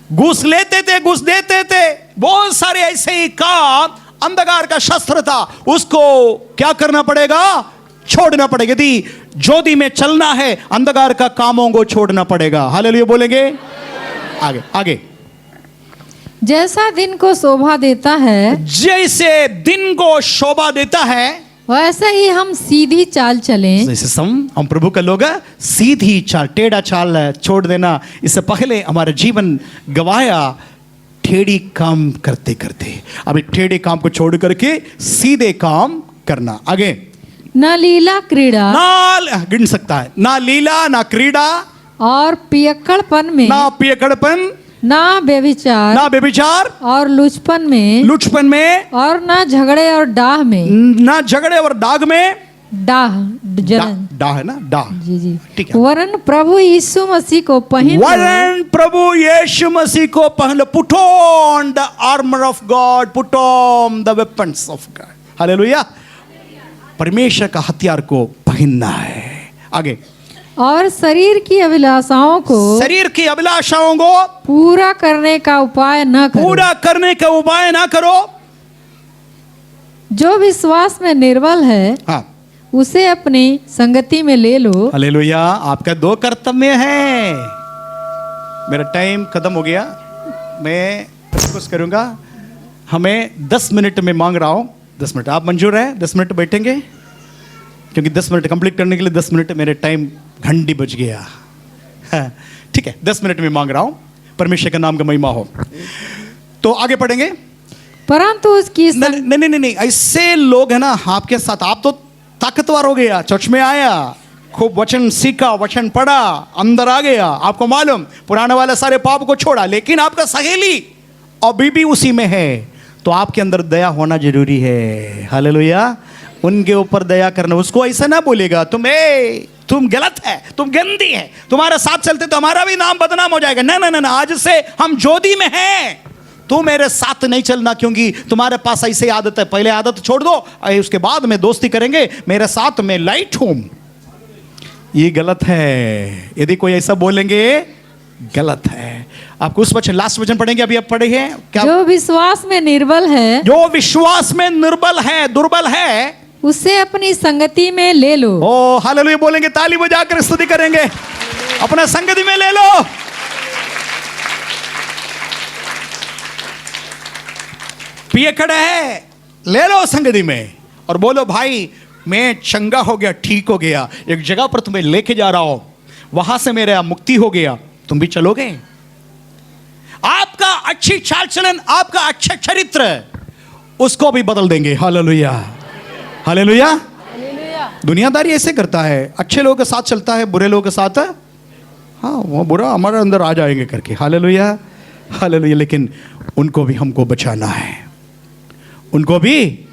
घूस लेते थे, घूस देते थे, बहुत सारे ऐसे ही काम अंधकार का शस्त्र था। उसको क्या करना पड़ेगा? छोड़ना पड़ेगा। यदि ज्योति में चलना है, अंधकार का कामों को छोड़ना पड़ेगा। हालेलुया बोलेंगे। आगे आगे। जैसा दिन को शोभा देता है, जैसे दिन को शोभा देता है, वैसे ही हम सीधी चाल चलें। जैसे हम प्रभु का लोग सीधी चाल, टेढ़ा चाल छोड़ देना। इससे पहले हमारा जीवन गवाया टेढ़ी काम करते करते। अभी टेढ़े काम को छोड़ करके सीधे काम करना। आगे, ना लीला क्रीड़ा, ना गिन सकता है, ना लीला ना क्रीड़ा, और पियक्कड़पन में, ना पियक्कड़पन, ना व्यभिचार ना व्यभिचार और लुचपन में लुचपन में, और ना झगड़े और डाह में, ना झगड़े और दाग में, डाह जलन, डाह है ना, डाह, जी जी, ठीक है। वरन प्रभु यीशु मसीह को पहन लो। वरन प्रभु यीशु मसीह को पहन लो। Put on the armour of God, put on the weapons of God. Hallelujah. परमेश्वर का हथियार को पहनना है। आगे, और शरीर की अभिलाषाओं को, शरीर की अभिलाषाओं को पूरा करने का उपाय न करो। पूरा करने का उपाय ना करो। जो विश्वास में निर्बल है हाँ, उसे अपनी संगति में ले लो। हालेलुया। आपका 2 कर्तव्य है। मेरा टाइम खत्म हो गया, मैं रिक्वेस्ट करूंगा, हमें 10 मिनट में मांग रहा हूं। 10 मिनट आप मंजूर है? 10 मिनट बैठेंगे, क्योंकि 10 मिनट कंप्लीट करने के लिए 10 मिनट मेरे टाइम घंटी बज गया। हाँ, ठीक है, 10 मिनट में मांग रहा हूं। परमेश्वर का नाम का महिमा हो। तो आगे पढ़ेंगे। परंतु उसकी नहीं, ऐसे लोग है ना आपके साथ। आप तो ताकतवर हो गया, चर्च में आया, खूब वचन सीखा, वचन पढ़ा, अंदर आ गया, आपको मालूम पुराने वाले सारे पाप को छोड़ा, लेकिन आपका सहेली अभी भी उसी में है, तो आपके अंदर दया होना जरूरी है। हालेलुया। उनके ऊपर दया करना। उसको ऐसा ना बोलेगा तुम गलत है, तुम गंदी है, तुम्हारे साथ चलते तो हमारा भी नाम बदनाम हो जाएगा। ना, आज से हम ज्योति में हैं, तू मेरे साथ नहीं चलना, क्योंकि तुम्हारे पास ऐसी आदत है। पहले आदत छोड़ दो, उसके बाद में दोस्ती करेंगे, मेरे साथ में लाइट हूं। ये गलत है। यदि कोई ऐसा बोलेंगे, गलत है। आपको उस वचन, लास्ट वचन पढ़ेंगे, अभी आप पढ़े हैं क्या? जो विश्वास में निर्बल है, जो विश्वास में निर्बल है, दुर्बल है, उसे अपनी संगति में ले लो। ओ हालेलुया बोलेंगे, ताली बजाकर स्तुति करेंगे। अपना संगति में ले लो। पिए खड़ा है, ले लो संगति में और बोलो, भाई मैं चंगा हो गया, ठीक हो गया, एक जगह पर तुम्हें लेके जा रहा हूं, वहां से मेरा मुक्ति हो गया, तुम भी चलोगे? आपका अच्छी चाल चलन, आपका अच्छा चरित्र उसको भी बदल देंगे। Hallelujah, hallelujah. दुनियादारी ऐसे करता है, अच्छे लोगों के साथ चलता है, बुरे लोगों के साथ, हाँ वो बुरा हमारे अंदर आ जाएंगे करके। Hallelujah, hallelujah. लेकिन उनको भी हमको बचाना है, उनको भी।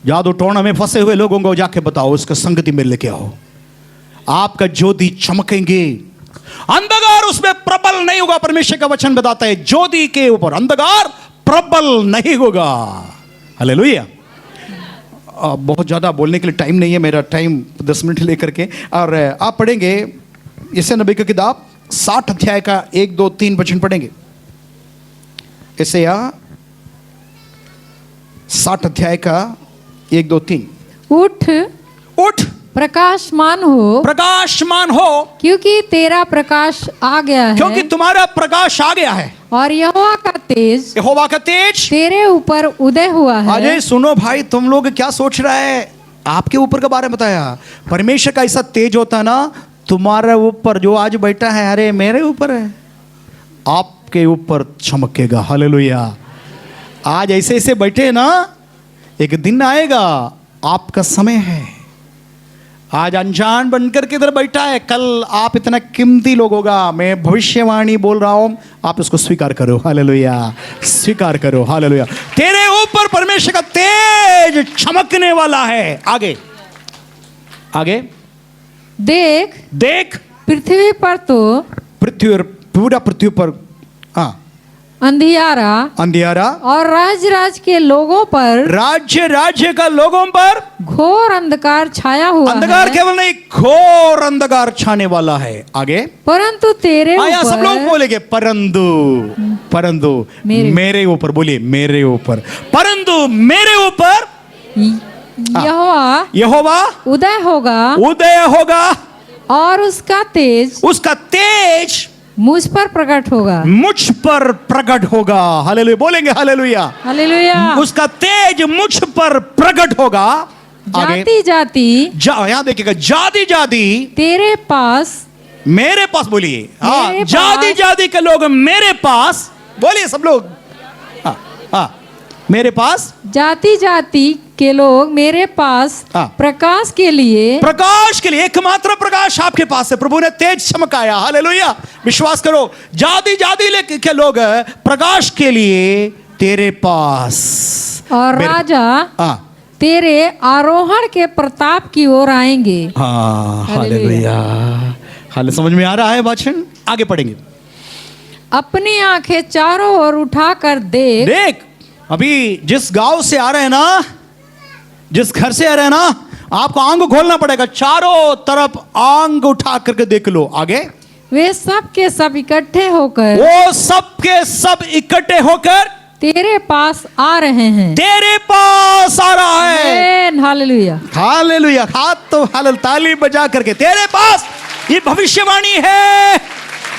जादू टोना में फंसे हुए लोगों को जाके बताओ, उसका संगति में लेके आओ, आपका ज्योति चमकेंगे, अंधकार उसमें प्रबल नहीं होगा। परमेश्वर का वचन बताता है, ज्योति के ऊपर अंधकार प्रबल नहीं होगा। हालेलुया। बहुत ज़्यादा बोलने के लिए टाइम नहीं है, मेरा टाइम 10 मिनट लेकर के। और आप पढ़ेंगे यशायाह नबी की किताब 60 अध्याय का 1, 2, 3 वचन पढ़ेंगे। यशायाह 60 अध्याय का 1, 2, 3। उठ उठ, प्रकाशमान हो, प्रकाशमान हो, क्योंकि तेरा प्रकाश आ गया है, क्योंकि तुम्हारा प्रकाश आ गया है, और यहोवा का तेज, यहोवा का तेज तेरे ऊपर उदय हुआ है। अरे सुनो भाई, तुम लोग क्या सोच रहा है? आपके ऊपर के बारे में बताया। परमेश्वर का ऐसा तेज होता ना, तुम्हारे ऊपर जो आज बैठा है, अरे मेरे ऊपर है, आपके ऊपर चमकेगा। हालेलुया। आज ऐसे ऐसे बैठे ना, एक दिन आएगा, आपका समय है। आज अनजान बनकर के इधर बैठा है, कल आप इतना कीमती लोग होगा। मैं भविष्यवाणी बोल रहा हूं, आप इसको स्वीकार करो। हालेलुया, स्वीकार करो। हालेलुया। तेरे ऊपर परमेश्वर का तेज चमकने वाला है। आगे, आगे देख, देख, पृथ्वी पर तो पूरा पृथ्वी पर अंधियारा, अंधियारा, और राज्य के लोगों पर, राज्य का लोगों पर घोर अंधकार छाया हुआ अंधकार है। केवल नहीं, घोर अंधकार छाने वाला है। आगे, परंतु तेरे आया सब लोग ऊपर, बोलेंगे परंतु मेरे ऊपर, बोलिए मेरे ऊपर, परंतु मेरे ऊपर यहोवा उदय होगा, और उसका तेज मुझ पर प्रकट होगा। हालेलुया बोलेंगे। Hallelujah, hallelujah. उसका तेज मुझ पर प्रकट होगा। जाति जाति, यहाँ देखिएगा, जाति जाति तेरे पास, मेरे पास, बोलिए मेरे पास, जाति जाति के लोग मेरे पास, बोलिए सब लोग, मेरे पास, जाति जाति के लोग मेरे पास हाँ। प्रकाश के लिए प्रकाश के लिए एकमात्र प्रकाश आपके पास है। प्रभु ने तेज चमकाया, हालेलुया। विश्वास करो, जाति जाति के लोग प्रकाश के लिए तेरे पास और राजा हाँ तेरे आरोहण के प्रताप की ओर आएंगे। हाँ हालेलुया। हाले समझ में आ रहा है वचन? आगे पढ़ेंगे। अपनी आंखें चारों ओर उठाकर देख। देख, अभी जिस गांव से आ रहे हैं ना, जिस घर से आ रहे हैं ना, आपको आंख खोलना पड़ेगा, चारों तरफ आंख उठा करके देख लो। आगे, वे सब के सब इकट्ठे होकर वो सब के सब इकट्ठे होकर तेरे पास आ रहे हैं। तेरे पास आ रहा है। आमीन, हालेलुया। हालेलुया। हाथ तो हाल ताली बजा करके तेरे पास। ये भविष्यवाणी है,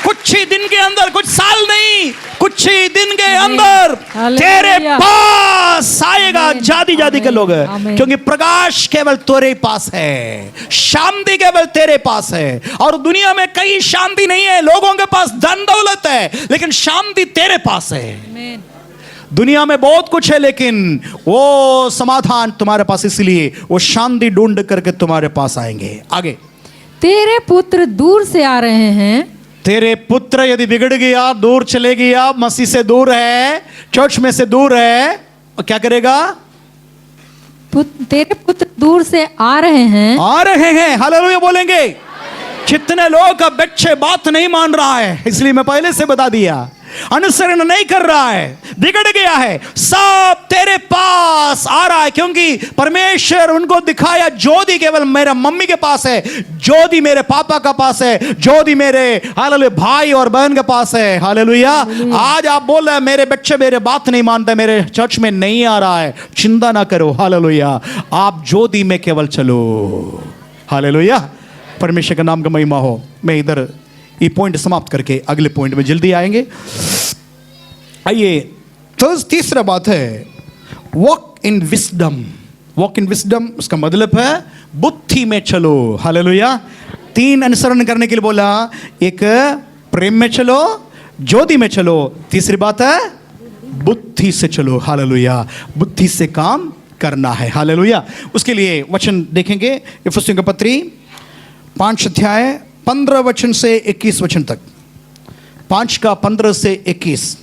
कुछ ही दिन के अंदर, कुछ साल नहीं, कुछ ही दिन के अंदर तेरे पास आएगा जाति जाति के लोग, क्योंकि प्रकाश केवल तेरे पास है, शांति केवल तेरे पास है। और दुनिया में कहीं शांति नहीं है, लोगों के पास धन दौलत है, लेकिन शांति तेरे पास है। दुनिया में बहुत कुछ है, लेकिन वो समाधान तुम्हारे पास, इसलिए वो शांति ढूंढ करके तुम्हारे पास आएंगे। आगे, तेरे पुत्र दूर से आ रहे हैं। तेरे पुत्र यदि बिगड़ गया, दूर चले गया, मसीह से दूर है, चर्च में से दूर है, और क्या करेगा? तेरे पुत्र दूर से आ रहे हैं। हालेलुया बोलेंगे। कितने लोग का बच्चे बात नहीं मान रहा है, इसलिए मैं पहले से बता दिया, अनुसरण नहीं कर रहा है, बिगड़ गया है, सब तेरे पास आ रहा है, क्योंकि परमेश्वर उनको दिखाया ज्योति केवल मेरे मम्मी के पास है, ज्योति मेरे पापा का पास है, ज्योति मेरे हालेलुया भाई और बहन के पास है। हालेलुया। आज आप बोल रहे हैं मेरे बच्चे मेरे बात नहीं मानते, मेरे चर्च में नहीं आ रहा है, चिंता ना करो। हालेलुया। आप ज्योति में केवल चलो। हालेलुया। परमेश्वर का नाम का महिमा हो। मैं इधर ये पॉइंट समाप्त करके अगले पॉइंट में जल्दी आएंगे। आइए, तो तीसरा बात है walk in wisdom. Walk in wisdom उसका मतलब है बुद्धि में चलो। हालेलुया। 3 अनुसरण करने के लिए बोला, एक प्रेम में चलो, ज्योति में चलो, तीसरी बात है बुद्धि से चलो। हालेलुया। बुद्धि से काम करना है। हालेलुया। उसके लिए वचन देखेंगे, इफिसियों का पत्री 5 अध्याय 15 वचन से 21 वचन तक। 5 का 15 से 21।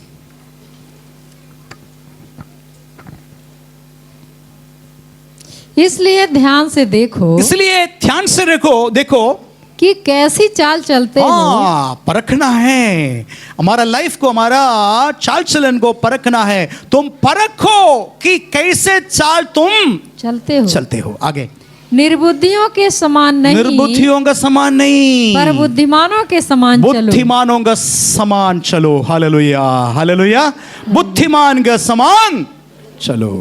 इसलिए ध्यान से देखो, इसलिए ध्यान से देखो कि कैसी चाल चलते हो। परखना है हमारा लाइफ को, हमारा चाल चलन को परखना है। तुम परखो कि कैसे चाल तुम चलते हो। आगे, निर्बुद्धियों के समान नहीं, निर्बुद्धियों का समान नहीं, पर बुद्धिमानों के समान चलो। बुद्धिमानों का समान चलो। हालेलुया। हालेलुया। बुद्धिमान का समान चलो।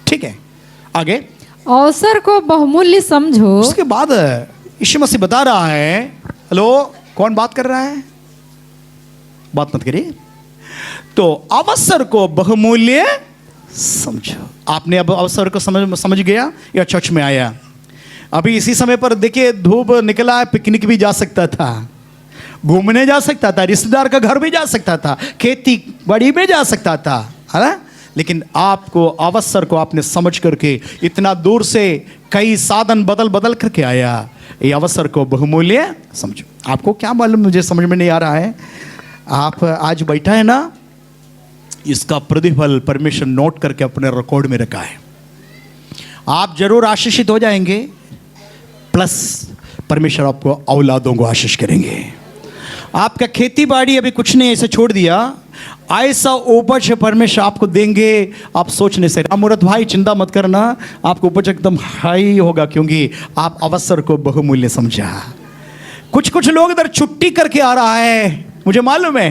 ठीक है। आगे, अवसर को बहुमूल्य समझो। उसके बाद यीशु मसीह बता रहा है, हेलो कौन बात कर रहा है? बात मत करिए। तो अवसर को बहुमूल्य समझो। आपने अब अवसर को समझ गया या चर्च में आया? अभी इसी समय पर देखिए, धूप निकला है, पिकनिक भी जा सकता था, घूमने जा सकता था, रिश्तेदार का घर भी जा सकता था, खेती बाड़ी में जा सकता था, है ना? लेकिन आपको अवसर को आपने समझ करके इतना दूर से कई साधन बदल बदल करके आया। ये अवसर को बहुमूल्य समझो। आपको क्या मालूम, मुझे समझ में नहीं आ रहा है। आप आज बैठा है ना, इसका प्रतिफल परमेश्वर नोट करके अपने रिकॉर्ड में रखा है। आप जरूर आशीषित हो जाएंगे, प्लस परमेश्वर आपको औलादों को आशीष करेंगे। आपका खेती बाड़ी अभी कुछ नहीं ऐसे छोड़ दिया, ऐसा उपज परमेश्वर आपको देंगे, आप सोच नहीं सकते। अमृत भाई चिंता मत करना, आपको उपज एकदम हाई होगा, क्योंकि आप अवसर को बहुमूल्य समझा। कुछ लोग इधर छुट्टी करके आ रहा है, मुझे मालूम है,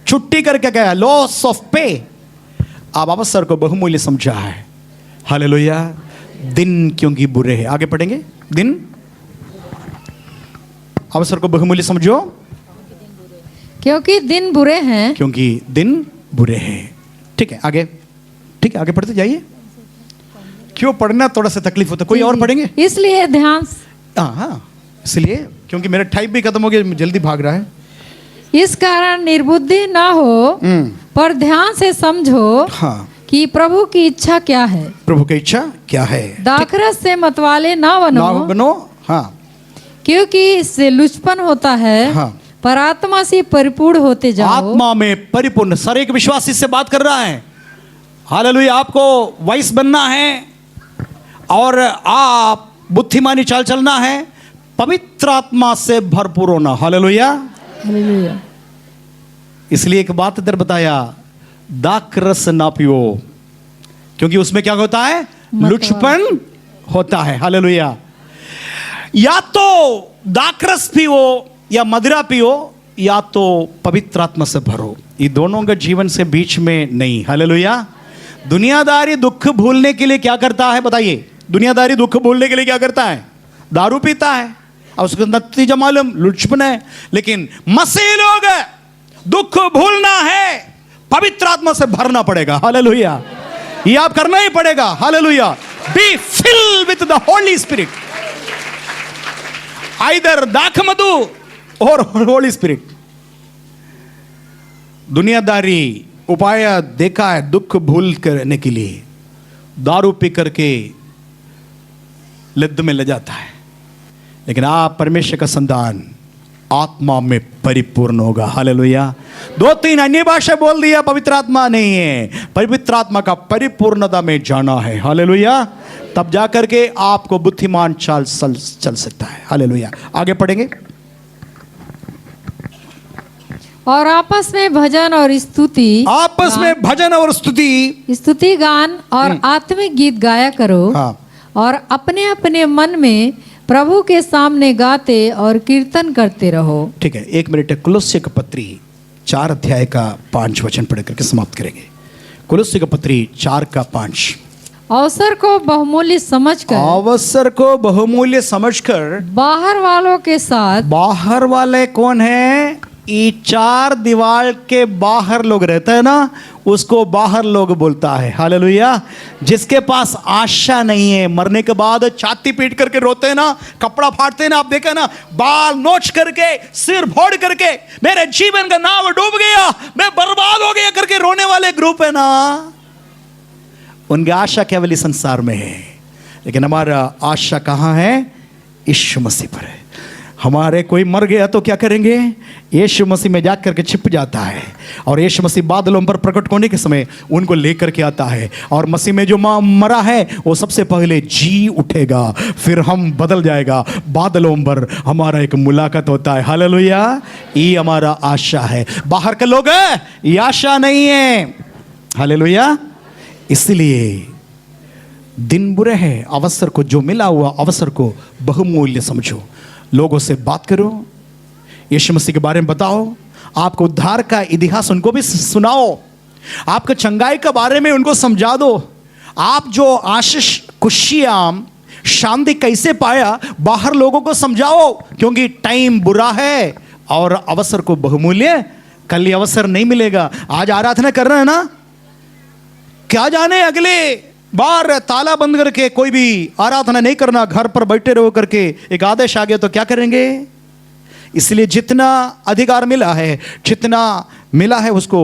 छुट्टी करके गया, लॉस ऑफ पे। आप अवसर को बहुमूल्य समझा है। हालेलुया। दिन क्योंकि बुरे हैं। आगे पढ़ेंगे। दिन, अवसर को बहुमूल्य समझो क्योंकि दिन बुरे हैं। क्योंकि दिन बुरे हैं। ठीक है, आगे। ठीक है, आगे पढ़ते जाइए। क्यों पढ़ना थोड़ा सा तकलीफ होता है, कोई और पढ़ेंगे? इसलिए ध्यान, हाँ इसलिए, क्योंकि मेरा टाइप भी खत्म हो गया, जल्दी भाग रहा है। इस कारण निर्बुद्धि ना हो, पर ध्यान से समझो हाँ, कि कि प्रभु की इच्छा क्या है। प्रभु की इच्छा क्या है। दाखरस से मतवाले ना ना बनो, बनो। हाँ क्योंकि इससे लुचपन होता है। हाँ। पर आत्मा से परिपूर्ण होते जाओ। आत्मा में परिपूर्ण। सर एक विश्वासी से बात कर रहा है। हालेलुया। आपको वाइस बनना है और आप बुद्धिमानी चाल चलना है, पवित्र आत्मा से भरपूर होना। हालेलुया। हालेलुया। इसलिए एक बात इधर बताया, दाखरस ना पियो, क्योंकि उसमें क्या होता है, लुचपन होता है। हालेलुया। या तो दाखरस पियो या मदिरा पियो, या तो पवित्र आत्मा से भरो। ये दोनों का जीवन से बीच में नहीं। हालेलुया। दुनियादारी दुख भूलने के लिए क्या करता है बताइए। दुनियादारी दुख भूलने के लिए क्या करता है, दारू पीता है और उसका नतीजा मालूम, लुचपन है। लेकिन मसीह लोग दुख भूलना है, पवित्र आत्मा से भरना पड़ेगा। हालेलुया। ये आप करना ही पड़ेगा। Hallelujah. Be filled with the Holi spirit, either दाखमधु और होली स्पिरिट। दुनियादारी उपाय देखा है दुख भूल करने के लिए, दारू पी करके लिद्द में ले जाता है। लेकिन आप परमेश्वर का संतान आत्मा में परिपूर्ण होगा। हालेलुया। 2-3 अन्य भाषा बोल दिया, पवित्र आत्मा नहीं है। पवित्र आत्मा का परिपूर्णता में जाना है। हालेलुया। तब जाकर के आपको बुद्धिमान चाल चल सकता है। हालेलुया। आगे पढ़ेंगे। और आपस में भजन और स्तुति, आपस में भजन और स्तुति गान और आत्मिक गीत गाया करो। हाँ। और अपने अपने मन में प्रभु के सामने गाते और कीर्तन करते रहो। ठीक है, 1 मिनट। कुलुस्सी का पत्री 4 अध्याय का 5 वचन पढ़ करके समाप्त करेंगे। कुलुस्सी का पत्री 4:5। अवसर को बहुमूल्य समझकर, अवसर को बहुमूल्य समझकर बाहर वालों के साथ। बाहर वाले कौन है? ये 4 दीवार के बाहर लोग रहते हैं ना, उसको बाहर लोग बोलता है। हालेलुया। जिसके पास आशा नहीं है, मरने के बाद छाती पीट करके रोते हैं ना, कपड़ा फाड़ते हैं ना, आप देखे ना, बाल नोच करके, सिर फोड़ करके, मेरे जीवन का नाव डूब गया, मैं बर्बाद हो गया करके रोने वाले ग्रुप है ना, उनकी आशा केवल इस संसार में है। लेकिन हमारा आशा कहां है? यीशु मसीह पर है। हमारे कोई मर गया तो क्या करेंगे? यीशु मसीह में जाकर के छिप जाता है, और यीशु मसीह बादलों पर प्रकट होने के समय उनको लेकर के आता है। और मसीह में जो मरा है वो सबसे पहले जी उठेगा, फिर हम बदल जाएगा। बादलों पर हमारा एक मुलाकात होता है। हालेलुया। ये हमारा आशा है। बाहर के लोग ये आशा नहीं है। हालेलुया। इसलिए दिन बुरे हैं, अवसर को, जो मिला हुआ अवसर को बहुमूल्य समझो। लोगों से बात करो, यीशु मसीह के बारे में बताओ, आपको उद्धार का इतिहास उनको भी सुनाओ, आपके चंगाई के बारे में उनको समझा दो। आप जो आशीष, खुशियां, शांति कैसे पाया, बाहर लोगों को समझाओ, क्योंकि टाइम बुरा है और अवसर को बहुमूल्य, कल ये अवसर नहीं मिलेगा। आज आराधना कर रहे हैं ना, क्या जाने अगले बार ताला बंद करके कोई भी आराधना नहीं करना, घर पर बैठे रहो करके एक आदेश आ गया तो क्या करेंगे? इसलिए जितना अधिकार मिला है, जितना मिला है, उसको,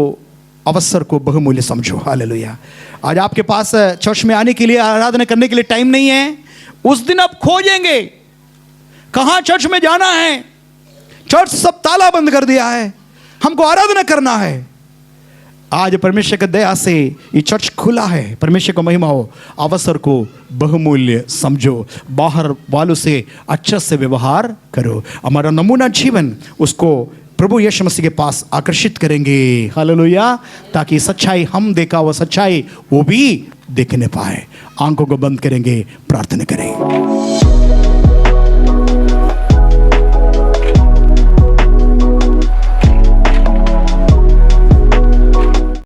अवसर को बहुमूल्य समझो। हालेलुया। आज आपके पास चर्च में आने के लिए, आराधना करने के लिए टाइम नहीं है, उस दिन आप खोजेंगे कहां चर्च में जाना है। चर्च सब ताला बंद कर दिया है, हमको आराधना करना है। आज परमेश्वर की दया से ये चर्च खुला है। परमेश्वर को महिमा हो। अवसर को बहुमूल्य समझो, बाहर वालों से अच्छे से व्यवहार करो। हमारा नमूना जीवन उसको प्रभु यीशु मसीह के पास आकर्षित करेंगे। हालेलुया। ताकि सच्चाई हम देखा हुआ सच्चाई वो भी देखने पाए। आंखों को बंद करेंगे, प्रार्थना करें।